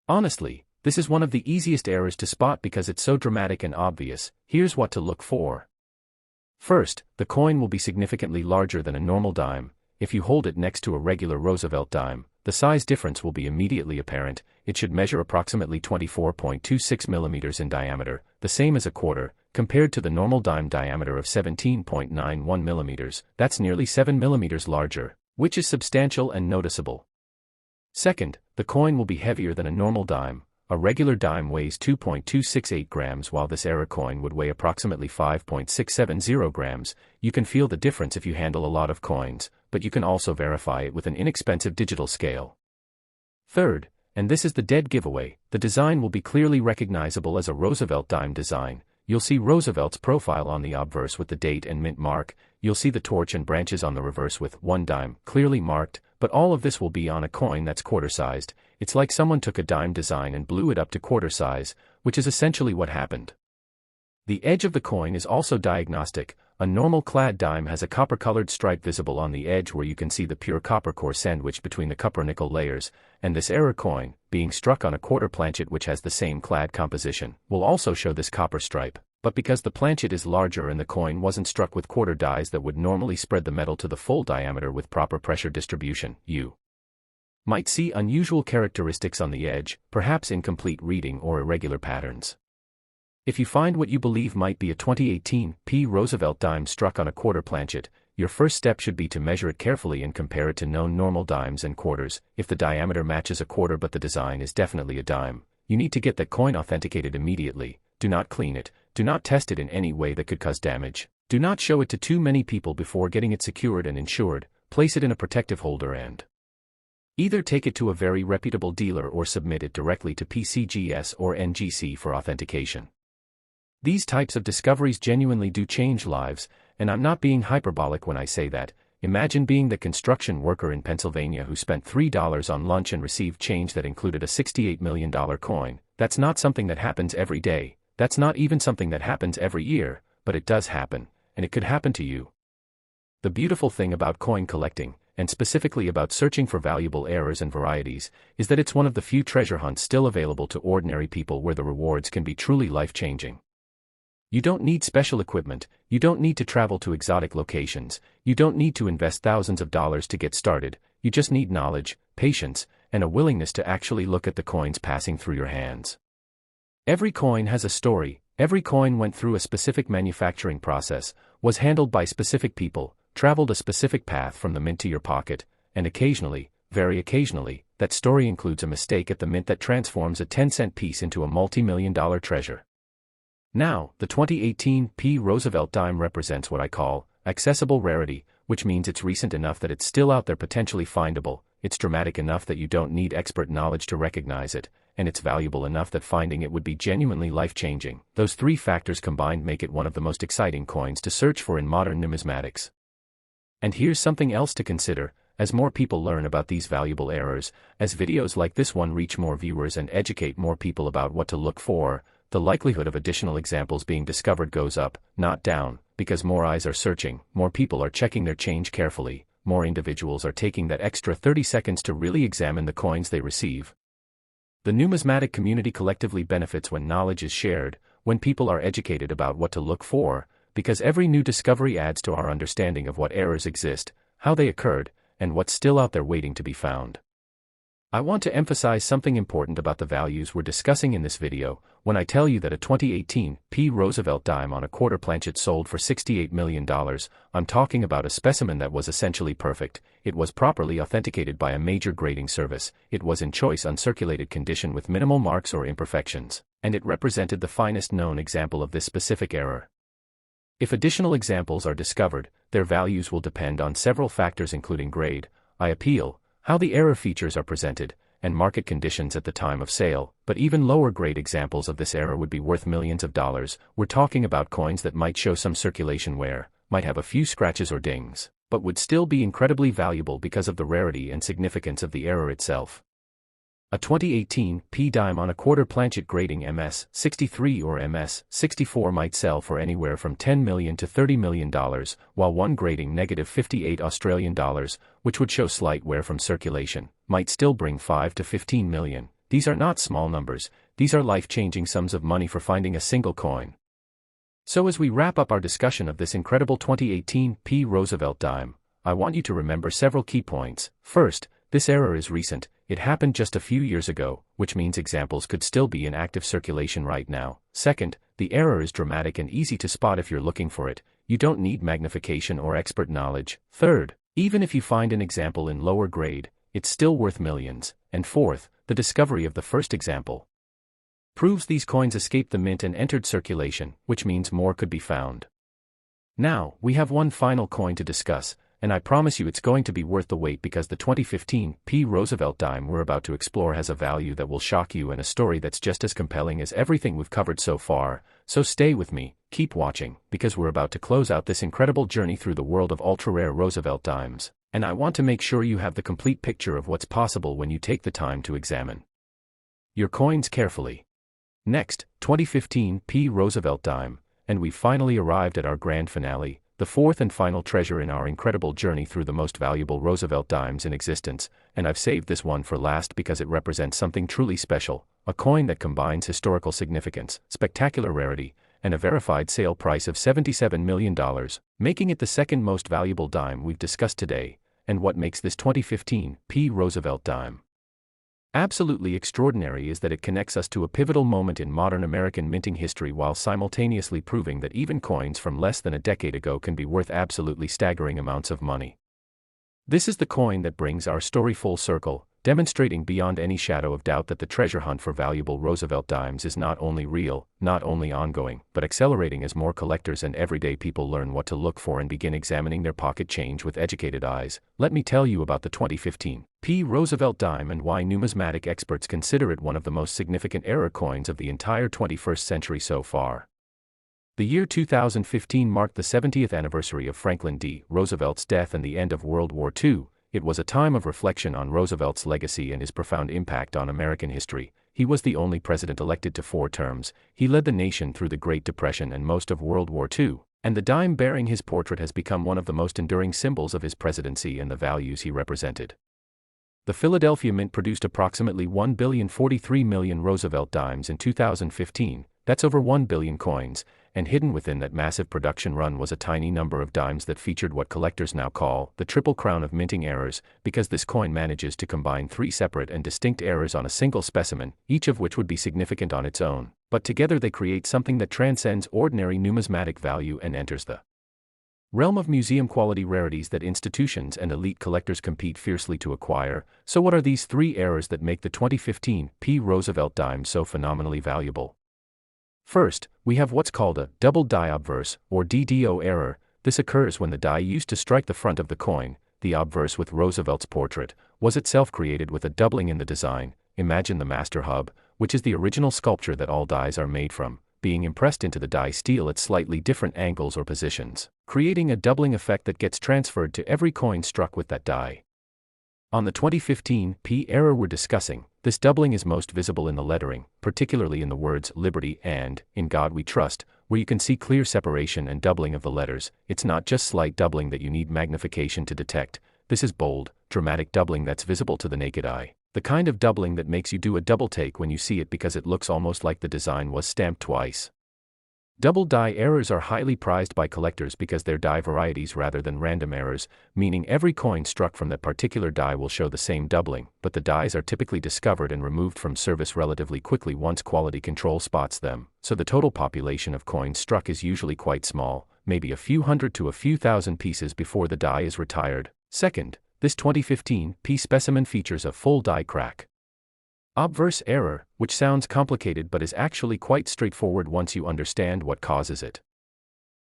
Honestly, this is one of the easiest errors to spot because it's so dramatic and obvious. Here's what to look for. First, the coin will be significantly larger than a normal dime. If you hold it next to a regular Roosevelt dime, the size difference will be immediately apparent. It should measure approximately 24.26 millimeters in diameter, the same as a quarter, compared to the normal dime diameter of 17.91 millimeters. That's nearly 7 millimeters larger, which is substantial and noticeable. Second, the coin will be heavier than a normal dime. A regular dime weighs 2.268 grams while this era coin would weigh approximately 5.670 grams. You can feel the difference if you handle a lot of coins, but you can also verify it with an inexpensive digital scale. Third, and this is the dead giveaway, the design will be clearly recognizable as a Roosevelt dime design. You'll see Roosevelt's profile on the obverse with the date and mint mark. You'll see the torch and branches on the reverse with 1 dime clearly marked, but all of this will be on a coin that's quarter-sized. It's like someone took a dime design and blew it up to quarter size, which is essentially what happened. The edge of the coin is also diagnostic. A normal clad dime has a copper-colored stripe visible on the edge where you can see the pure copper core sandwiched between the copper-nickel layers, and this era coin, being struck on a quarter planchet which has the same clad composition, will also show this copper stripe. But because the planchet is larger and the coin wasn't struck with quarter dies that would normally spread the metal to the full diameter with proper pressure distribution, you might see unusual characteristics on the edge, perhaps incomplete reading or irregular patterns. If you find what you believe might be a 2018 P. Roosevelt dime struck on a quarter planchet, your first step should be to measure it carefully and compare it to known normal dimes and quarters. If the diameter matches a quarter but the design is definitely a dime, you need to get that coin authenticated immediately. Do not clean it. Do not test it in any way that could cause damage. Do not show it to too many people before getting it secured and insured. Place it in a protective holder and either take it to a very reputable dealer or submit it directly to PCGS or NGC for authentication. These types of discoveries genuinely do change lives, and I'm not being hyperbolic when I say that. Imagine being the construction worker in Pennsylvania who spent $3 on lunch and received change that included a $68 million coin. That's not something that happens every day. That's not even something that happens every year, but it does happen, and it could happen to you. The beautiful thing about coin collecting, and specifically about searching for valuable errors and varieties, is that it's one of the few treasure hunts still available to ordinary people where the rewards can be truly life-changing. You don't need special equipment, you don't need to travel to exotic locations, you don't need to invest thousands of dollars to get started, you just need knowledge, patience, and a willingness to actually look at the coins passing through your hands. Every coin has a story. Every coin went through a specific manufacturing process, was handled by specific people, traveled a specific path from the mint to your pocket, and occasionally, very occasionally, that story includes a mistake at the mint that transforms a 10-cent piece into a multi-million-dollar treasure. Now, the 2018 P. Roosevelt dime represents what I call accessible rarity, which means it's recent enough that it's still out there potentially findable, it's dramatic enough that you don't need expert knowledge to recognize it, and it's valuable enough that finding it would be genuinely life-changing. Those three factors combined make it one of the most exciting coins to search for in modern numismatics. And here's something else to consider. As more people learn about these valuable errors, as videos like this one reach more viewers and educate more people about what to look for, the likelihood of additional examples being discovered goes up, not down, because more eyes are searching, more people are checking their change carefully, more individuals are taking that extra 30 seconds to really examine the coins they receive. The numismatic community collectively benefits when knowledge is shared, when people are educated about what to look for, because every new discovery adds to our understanding of what errors exist, how they occurred, and what's still out there waiting to be found. I want to emphasize something important about the values we're discussing in this video. When I tell you that a 2018 P. Roosevelt dime on a quarter planchet sold for $68 million, I'm talking about a specimen that was essentially perfect. It was properly authenticated by a major grading service, it was in choice uncirculated condition with minimal marks or imperfections, and it represented the finest known example of this specific error. If additional examples are discovered, their values will depend on several factors including grade, eye appeal, how the error features are presented, and market conditions at the time of sale, but even lower grade examples of this error would be worth millions of dollars. We're talking about coins that might show some circulation wear, might have a few scratches or dings, but would still be incredibly valuable because of the rarity and significance of the error itself. A 2018 P dime on a quarter planchet grading MS-63 or MS-64 might sell for anywhere from $10 million to $30 million, while one grading -58 Australian dollars, which would show slight wear from circulation, might still bring $5 to $15 million. These are not small numbers, these are life-changing sums of money for finding a single coin. So as we wrap up our discussion of this incredible 2018 P Roosevelt dime, I want you to remember several key points. First, this error is recent. It happened just a few years ago, which means examples could still be in active circulation right now. Second, the error is dramatic and easy to spot if you're looking for it. You don't need magnification or expert knowledge. Third, even if you find an example in lower grade, it's still worth millions. And fourth, the discovery of the first example proves these coins escaped the mint and entered circulation, which means more could be found. Now, we have one final coin to discuss, and I promise you it's going to be worth the wait because the 2015 P Roosevelt dime we're about to explore has a value that will shock you and a story that's just as compelling as everything we've covered so far. So stay with me, keep watching, because we're about to close out this incredible journey through the world of ultra-rare Roosevelt dimes, and I want to make sure you have the complete picture of what's possible when you take the time to examine your coins carefully. Next, 2015 P Roosevelt dime, and we finally arrived at our grand finale, the fourth and final treasure in our incredible journey through the most valuable Roosevelt dimes in existence, and I've saved this one for last because it represents something truly special, a coin that combines historical significance, spectacular rarity, and a verified sale price of $77 million, making it the second most valuable dime we've discussed today, and what makes this 2015 P Roosevelt dime absolutely extraordinary is that it connects us to a pivotal moment in modern American minting history while simultaneously proving that even coins from less than a decade ago can be worth absolutely staggering amounts of money. This is the coin that brings our story full circle, demonstrating beyond any shadow of doubt that the treasure hunt for valuable Roosevelt dimes is not only real, not only ongoing, but accelerating as more collectors and everyday people learn what to look for and begin examining their pocket change with educated eyes. Let me tell you about the 2015 P Roosevelt dime and why numismatic experts consider it one of the most significant error coins of the entire 21st century so far. The year 2015 marked the 70th anniversary of Franklin D. Roosevelt's death and the end of World War II. It was a time of reflection on Roosevelt's legacy and his profound impact on American history. He was the only president elected to 4 terms, he led the nation through the Great Depression and most of World War II, and the dime bearing his portrait has become one of the most enduring symbols of his presidency and the values he represented. The Philadelphia Mint produced approximately 1,043,000,000 Roosevelt dimes in 2015, that's over 1 billion coins, and hidden within that massive production run was a tiny number of dimes that featured what collectors now call the triple crown of minting errors, because this coin manages to combine 3 separate and distinct errors on a single specimen, each of which would be significant on its own, but together they create something that transcends ordinary numismatic value and enters the realm of museum-quality rarities that institutions and elite collectors compete fiercely to acquire. So what are these 3 errors that make the 2015 P Roosevelt dime so phenomenally valuable? First, we have what's called a double die obverse, or DDO error. This occurs when the die used to strike the front of the coin, the obverse with Roosevelt's portrait, was itself created with a doubling in the design. Imagine the master hub, which is the original sculpture that all dies are made from, being impressed into the die steel at slightly different angles or positions, creating a doubling effect that gets transferred to every coin struck with that die. On the 2015 P error we're discussing, this doubling is most visible in the lettering, particularly in the words Liberty and In God We Trust, where you can see clear separation and doubling of the letters. It's not just slight doubling that you need magnification to detect, this is bold, dramatic doubling that's visible to the naked eye. The kind of doubling that makes you do a double take when you see it because it looks almost like the design was stamped twice. Double die errors are highly prized by collectors because they're die varieties rather than random errors, meaning every coin struck from that particular die will show the same doubling, but the dies are typically discovered and removed from service relatively quickly once quality control spots them, so the total population of coins struck is usually quite small, maybe a few hundred to a few thousand pieces before the die is retired. Second, this 2015 P specimen features a full die crack obverse error, which sounds complicated but is actually quite straightforward once you understand what causes it.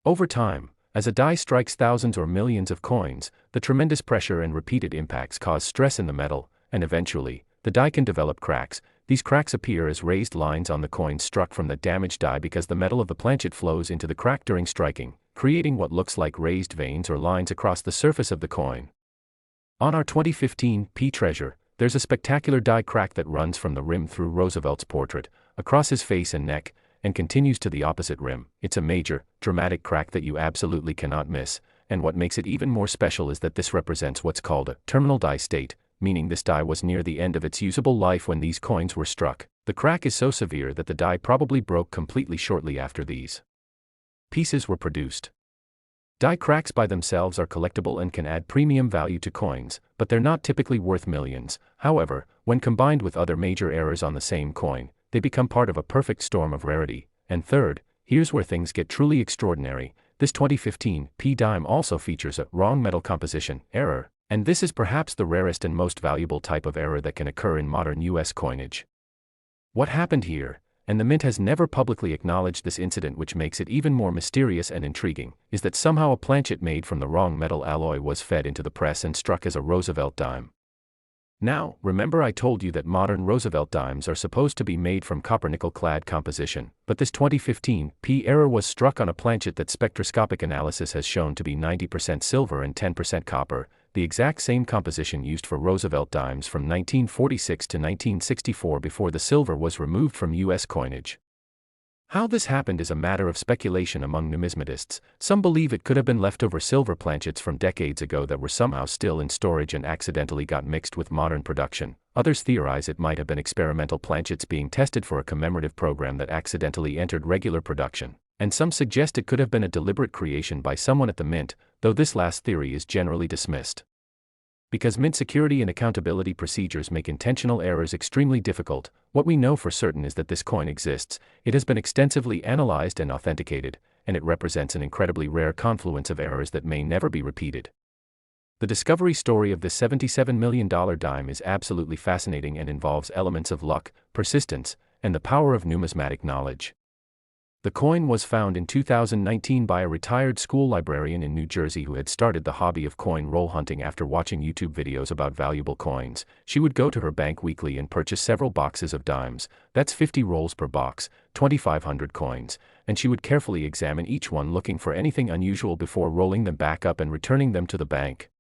Over time, as a die strikes thousands or millions of coins, the tremendous pressure and repeated impacts cause stress in the metal, and eventually, the die can develop cracks. These cracks appear as raised lines on the coins struck from the damaged die because the metal of the planchet flows into the crack during striking. creating what looks like raised veins or lines across the surface of the coin. On our 2015 P treasure, there's a spectacular die crack that runs from the rim through Roosevelt's portrait, across his face and neck, and continues to the opposite rim. It's a major, dramatic crack that you absolutely cannot miss, and what makes it even more special is that this represents what's called a terminal die state, meaning this die was near the end of its usable life when these coins were struck. The crack is so severe that the die probably broke completely shortly after these pieces were produced. Die cracks by themselves are collectible and can add premium value to coins, but they're not typically worth millions. However, when combined with other major errors on the same coin, they become part of a perfect storm of rarity. And third, here's where things get truly extraordinary. This 2015 P dime also features a wrong metal composition error, and this is perhaps the rarest and most valuable type of error that can occur in modern US coinage. What happened here, and the mint has never publicly acknowledged this incident, which makes it even more mysterious and intriguing, is that somehow a planchet made from the wrong metal alloy was fed into the press and struck as a Roosevelt dime. Now, remember I told you that modern Roosevelt dimes are supposed to be made from copper-nickel clad composition, but this 2015 P error was struck on a planchet that spectroscopic analysis has shown to be 90% silver and 10% copper, the exact same composition used for Roosevelt dimes from 1946 to 1964 before the silver was removed from US coinage. How this happened is a matter of speculation among numismatists. Some believe it could have been leftover silver planchets from decades ago that were somehow still in storage and accidentally got mixed with modern production. Others theorize it might have been experimental planchets being tested for a commemorative program that accidentally entered regular production. And some suggest it could have been a deliberate creation by someone at the mint, though this last theory is generally dismissed. Because mint security and accountability procedures make intentional errors extremely difficult, what we know for certain is that this coin exists, it has been extensively analyzed and authenticated, and it represents an incredibly rare confluence of errors that may never be repeated. The discovery story of this $77 million dime is absolutely fascinating and involves elements of luck, persistence, and the power of numismatic knowledge. The coin was found in 2019 by a retired school librarian in New Jersey who had started the hobby of coin roll hunting after watching YouTube videos about valuable coins. She would go to her bank weekly and purchase several boxes of dimes, that's 50 rolls per box, 2,500 coins, and she would carefully examine each one looking for anything unusual before rolling them back up and returning them to the bank.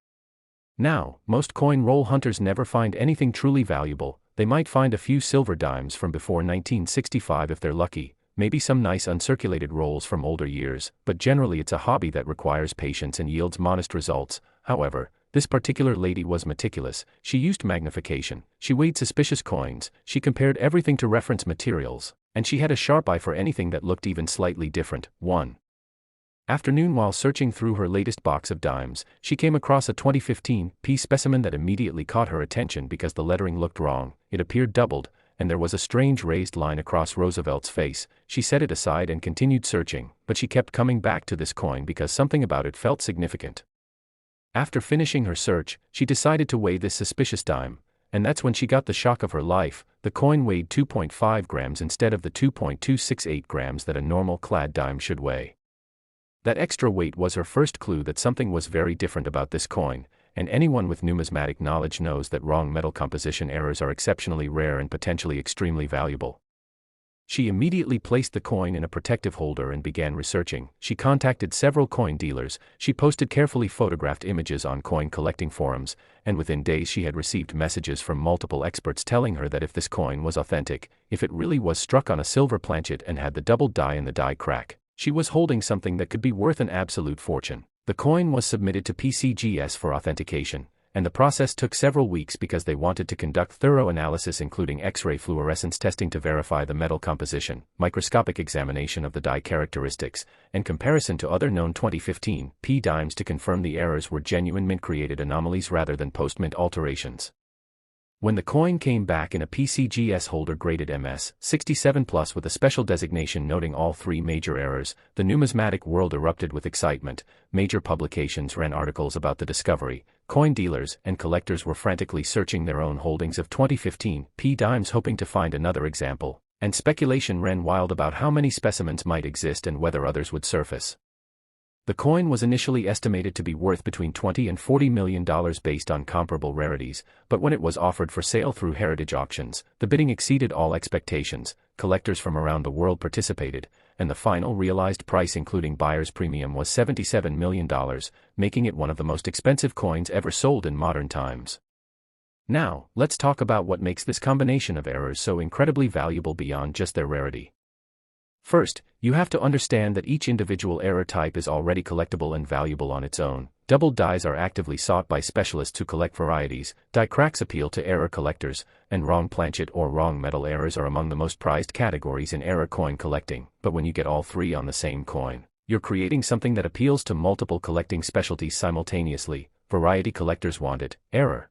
Now, most coin roll hunters never find anything truly valuable. They might find a few silver dimes from before 1965 if they're lucky, maybe some nice uncirculated rolls from older years, but generally it's a hobby that requires patience and yields modest results. However, this particular lady was meticulous. She used magnification, she weighed suspicious coins, she compared everything to reference materials, and she had a sharp eye for anything that looked even slightly different. One afternoon, while searching through her latest box of dimes, she came across a 2015 P specimen that immediately caught her attention because the lettering looked wrong. It appeared doubled, and there was a strange raised line across Roosevelt's face. She set it aside and continued searching, but she kept coming back to this coin because something about it felt significant. After finishing her search, she decided to weigh this suspicious dime, and that's when she got the shock of her life. The coin weighed 2.5 grams instead of the 2.268 grams that a normal clad dime should weigh. That extra weight was her first clue that something was very different about this coin, and anyone with numismatic knowledge knows that wrong metal composition errors are exceptionally rare and potentially extremely valuable. She immediately placed the coin in a protective holder and began researching. She contacted several coin dealers, she posted carefully photographed images on coin collecting forums, and within days she had received messages from multiple experts telling her that if this coin was authentic, if it really was struck on a silver planchet and had the doubled die in the die crack, she was holding something that could be worth an absolute fortune. The coin was submitted to PCGS for authentication, and the process took several weeks because they wanted to conduct thorough analysis including X-ray fluorescence testing to verify the metal composition, microscopic examination of the die characteristics, and comparison to other known 2015 P dimes to confirm the errors were genuine mint-created anomalies rather than post-mint alterations. When the coin came back in a PCGS holder graded MS 67+ with a special designation noting all three major errors, the numismatic world erupted with excitement. Major publications ran articles about the discovery. Coin dealers and collectors were frantically searching their own holdings of 2015 P dimes hoping to find another example, and speculation ran wild about how many specimens might exist and whether others would surface. The coin was initially estimated to be worth between $20 and $40 million based on comparable rarities, but when it was offered for sale through heritage auctions, the bidding exceeded all expectations. Collectors from around the world participated, and the final realized price including buyer's premium was $77 million, making it one of the most expensive coins ever sold in modern times. Now, let's talk about what makes this combination of errors so incredibly valuable beyond just their rarity. First, you have to understand that each individual error type is already collectible and valuable on its own. Doubled dies are actively sought by specialists who collect varieties, die cracks appeal to error collectors, and wrong planchet or wrong metal errors are among the most prized categories in error coin collecting. But when you get all three on the same coin, you're creating something that appeals to multiple collecting specialties simultaneously. Variety collectors want it, error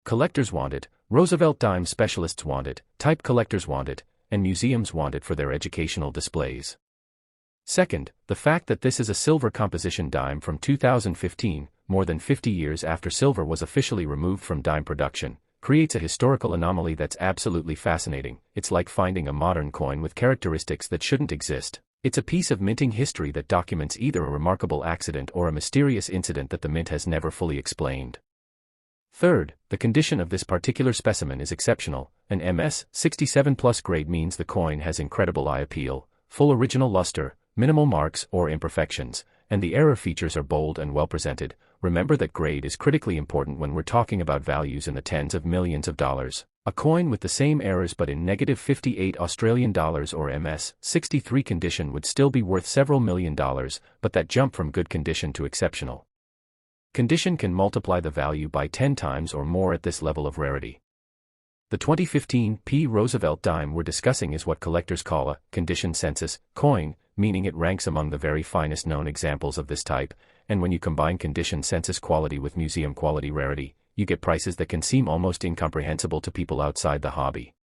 collectors want it, Roosevelt Dime specialists want it, type collectors want it, and museums want it for their educational displays. Second, the fact that this is a silver composition dime from 2015, more than 50 years after silver was officially removed from dime production, creates a historical anomaly that's absolutely fascinating. It's like finding a modern coin with characteristics that shouldn't exist. It's a piece of minting history that documents either a remarkable accident or a mysterious incident that the mint has never fully explained. Third, the condition of this particular specimen is exceptional. An MS 67 plus grade means the coin has incredible eye appeal, full original luster, minimal marks or imperfections, and the error features are bold and well presented. Remember that grade is critically important when we're talking about values in the tens of millions of dollars. A coin with the same errors but in negative 58 Australian dollars or MS 63 condition would still be worth several $1,000,000, but that jump from good condition to exceptional condition can multiply the value by 10 times or more at this level of rarity. The 2015 P. Roosevelt Dime we're discussing is what collectors call a condition census coin, meaning it ranks among the very finest known examples of this type, and when you combine condition census quality with museum quality rarity, you get prices that can seem almost incomprehensible to people outside the hobby.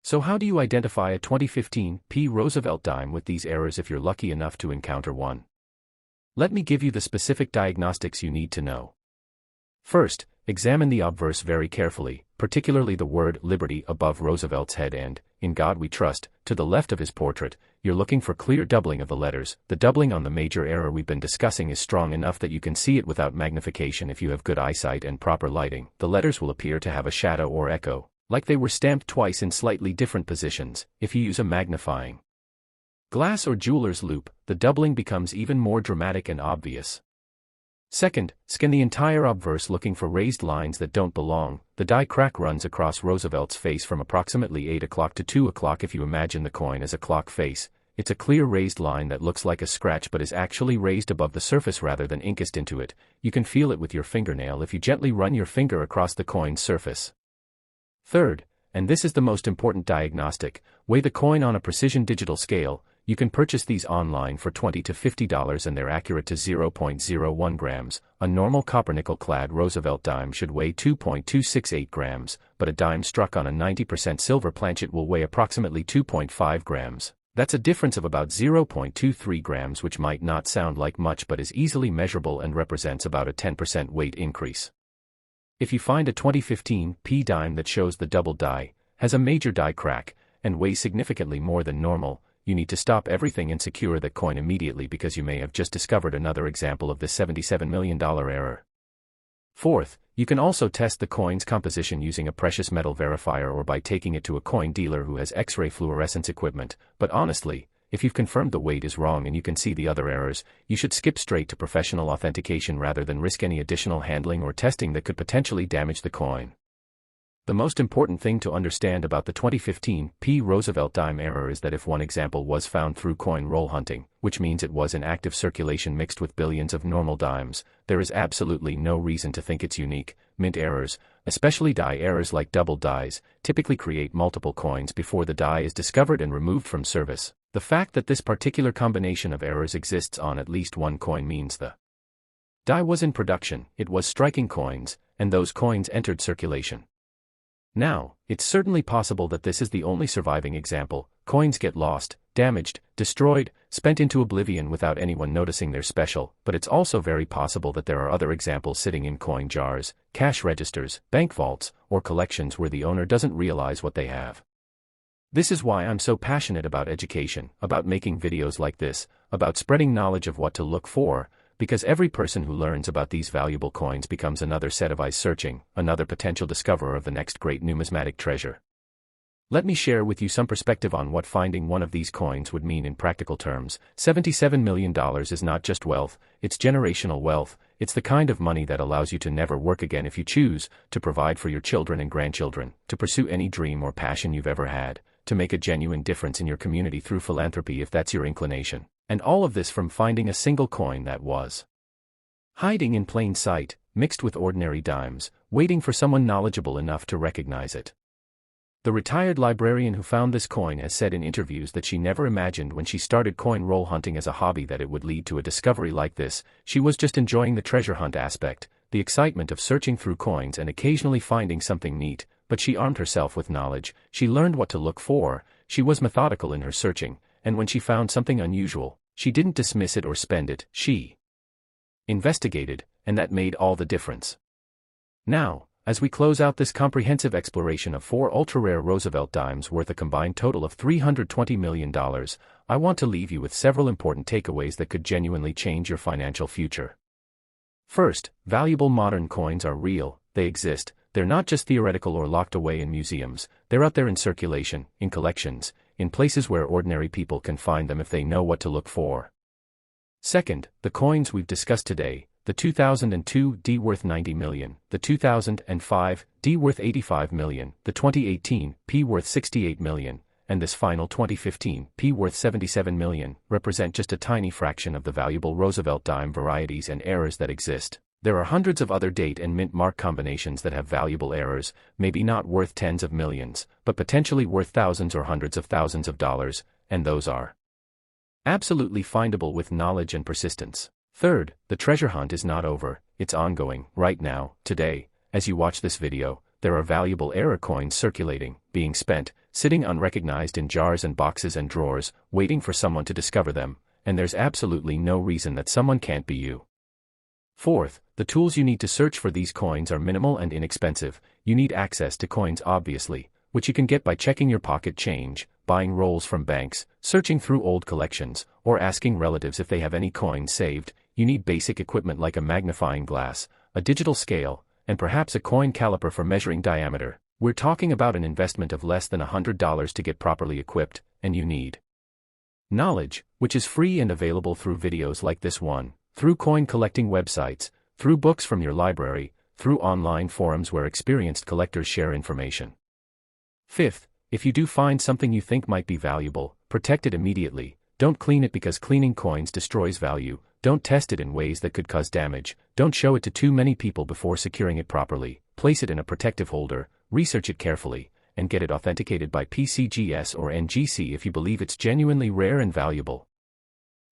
So how do you identify a 2015 P. Roosevelt Dime with these errors if you're lucky enough to encounter one? Let me give you the specific diagnostics you need to know. First, examine the obverse very carefully, particularly the word Liberty above Roosevelt's head and, In God We Trust, to the left of his portrait. You're looking for clear doubling of the letters. The doubling on the major error we've been discussing is strong enough that you can see it without magnification if you have good eyesight and proper lighting. The letters will appear to have a shadow or echo, like they were stamped twice in slightly different positions. If you use a magnifying glass or jeweler's loupe, the doubling becomes even more dramatic and obvious. Second, scan the entire obverse looking for raised lines that don't belong. The die crack runs across Roosevelt's face from approximately 8 o'clock to 2 o'clock. If you imagine the coin as a clock face, it's a clear raised line that looks like a scratch but is actually raised above the surface rather than inked into it. You can feel it with your fingernail if you gently run your finger across the coin's surface. Third, and this is the most important diagnostic, weigh the coin on a precision digital scale. You can purchase these online for $20 to $50 and they're accurate to 0.01 grams. A normal copper-nickel-clad Roosevelt dime should weigh 2.268 grams, but a dime struck on a 90% silver planchet will weigh approximately 2.5 grams. That's a difference of about 0.23 grams, which might not sound like much but is easily measurable and represents about a 10% weight increase. If you find a 2015 P dime that shows the double die, has a major die crack, and weighs significantly more than normal, you need to stop everything and secure that coin immediately because you may have just discovered another example of this $77 million error. Fourth, you can also test the coin's composition using a precious metal verifier or by taking it to a coin dealer who has X-ray fluorescence equipment, but honestly, if you've confirmed the weight is wrong and you can see the other errors, you should skip straight to professional authentication rather than risk any additional handling or testing that could potentially damage the coin. The most important thing to understand about the 2015 P. Roosevelt Dime error is that if one example was found through coin roll hunting, which means it was in active circulation mixed with billions of normal dimes, there is absolutely no reason to think it's unique. Mint errors, especially die errors like double dies, typically create multiple coins before the die is discovered and removed from service. The fact that this particular combination of errors exists on at least one coin means the die was in production, it was striking coins, and those coins entered circulation. Now, it's certainly possible that this is the only surviving example. Coins get lost, damaged, destroyed, spent into oblivion without anyone noticing they're special, but it's also very possible that there are other examples sitting in coin jars, cash registers, bank vaults, or collections where the owner doesn't realize what they have. This is why I'm so passionate about education, about making videos like this, about spreading knowledge of what to look for, because every person who learns about these valuable coins becomes another set of eyes searching, another potential discoverer of the next great numismatic treasure. Let me share with you some perspective on what finding one of these coins would mean in practical terms. $77 million is not just wealth, it's generational wealth. It's the kind of money that allows you to never work again if you choose, to provide for your children and grandchildren, to pursue any dream or passion you've ever had, to make a genuine difference in your community through philanthropy if that's your inclination. And all of this from finding a single coin that was hiding in plain sight, mixed with ordinary dimes, waiting for someone knowledgeable enough to recognize it. The retired librarian who found this coin has said in interviews that she never imagined when she started coin roll hunting as a hobby that it would lead to a discovery like this. She was just enjoying the treasure hunt aspect, the excitement of searching through coins and occasionally finding something neat, but she armed herself with knowledge, she learned what to look for, she was methodical in her searching, and when she found something unusual, she didn't dismiss it or spend it, she investigated, and that made all the difference. Now, as we close out this comprehensive exploration of 4 ultra-rare Roosevelt Dimes worth a combined total of $320 million, I want to leave you with several important takeaways that could genuinely change your financial future. First, valuable modern coins are real, they exist, they're not just theoretical or locked away in museums, they're out there in circulation, in collections, in places where ordinary people can find them if they know what to look for. Second, the coins we've discussed today, the 2002 D worth $90 million, the 2005 D worth $85 million, the 2018 P worth $68 million, and this final 2015 P worth $77 million, represent just a tiny fraction of the valuable Roosevelt dime varieties and errors that exist. There are hundreds of other date and mint mark combinations that have valuable errors, maybe not worth tens of millions, but potentially worth thousands or hundreds of thousands of dollars, and those are absolutely findable with knowledge and persistence. Third, the treasure hunt is not over, it's ongoing, right now, today. As you watch this video, there are valuable error coins circulating, being spent, sitting unrecognized in jars and boxes and drawers, waiting for someone to discover them, and there's absolutely no reason that someone can't be you. Fourth, the tools you need to search for these coins are minimal and inexpensive. You need access to coins obviously, which you can get by checking your pocket change, buying rolls from banks, searching through old collections, or asking relatives if they have any coins saved. You need basic equipment like a magnifying glass, a digital scale, and perhaps a coin caliper for measuring diameter. We're talking about an investment of less than $100 to get properly equipped, and you need knowledge, which is free and available through videos like this one, through coin collecting websites, through books from your library, through online forums where experienced collectors share information. Fifth, if you do find something you think might be valuable, protect it immediately. Don't clean it because cleaning coins destroys value. Don't test it in ways that could cause damage. Don't show it to too many people before securing it properly. Place it in a protective holder, research it carefully, and get it authenticated by PCGS or NGC if you believe it's genuinely rare and valuable.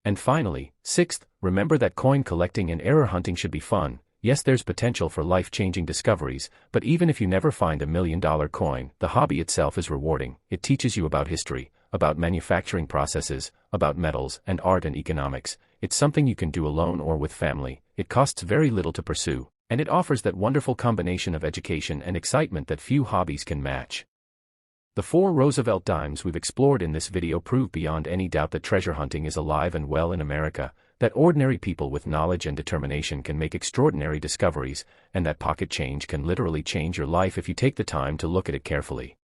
And finally, sixth, remember that coin collecting and error hunting should be fun. Yes, there's potential for life-changing discoveries, but even if you never find $1 million coin, the hobby itself is rewarding. It teaches you about history, about manufacturing processes, about metals and art and economics. It's something you can do alone or with family. It costs very little to pursue, and it offers that wonderful combination of education and excitement that few hobbies can match. The 4 Roosevelt Dimes we've explored in this video prove beyond any doubt that treasure hunting is alive and well in America, that ordinary people with knowledge and determination can make extraordinary discoveries, and that pocket change can literally change your life if you take the time to look at it carefully.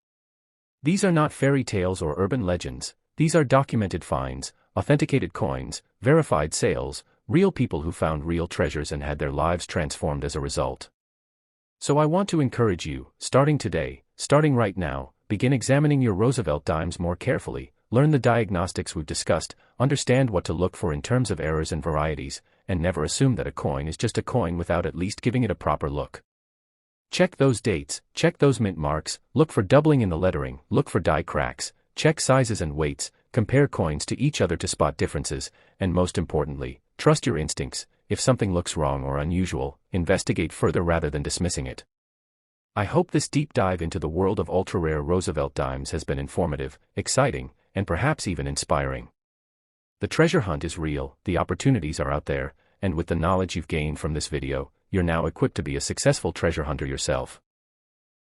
These are not fairy tales or urban legends, these are documented finds, authenticated coins, verified sales, real people who found real treasures and had their lives transformed as a result. So I want to encourage you, starting today, starting right now, begin examining your Roosevelt Dimes more carefully, learn the diagnostics we've discussed, understand what to look for in terms of errors and varieties, and never assume that a coin is just a coin without at least giving it a proper look. Check those dates, check those mint marks, look for doubling in the lettering, look for die cracks, check sizes and weights, compare coins to each other to spot differences, and most importantly, trust your instincts. If something looks wrong or unusual, investigate further rather than dismissing it. I hope this deep dive into the world of ultra-rare Roosevelt Dimes has been informative, exciting, and perhaps even inspiring. The treasure hunt is real, the opportunities are out there, and with the knowledge you've gained from this video, you're now equipped to be a successful treasure hunter yourself.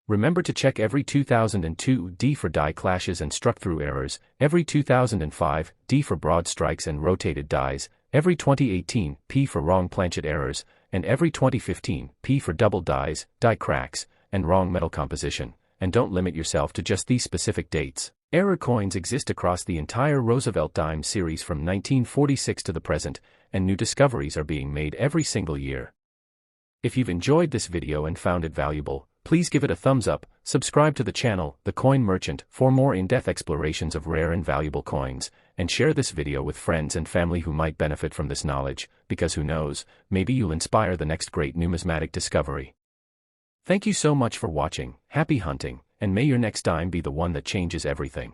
Remember to check every 2002 D for die clashes and struck-through errors, every 2005 D for broad strikes and rotated dies, every 2018 P for wrong planchet errors, and every 2015 P for double dies, die cracks, and wrong metal composition, and don't limit yourself to just these specific dates. Error coins exist across the entire Roosevelt Dime series from 1946 to the present, and new discoveries are being made every single year. If you've enjoyed this video and found it valuable, please give it a thumbs up, subscribe to the channel, The Coin Merchant, for more in-depth explorations of rare and valuable coins, and share this video with friends and family who might benefit from this knowledge, because who knows, maybe you'll inspire the next great numismatic discovery. Thank you so much for watching, happy hunting, and may your next dime be the one that changes everything.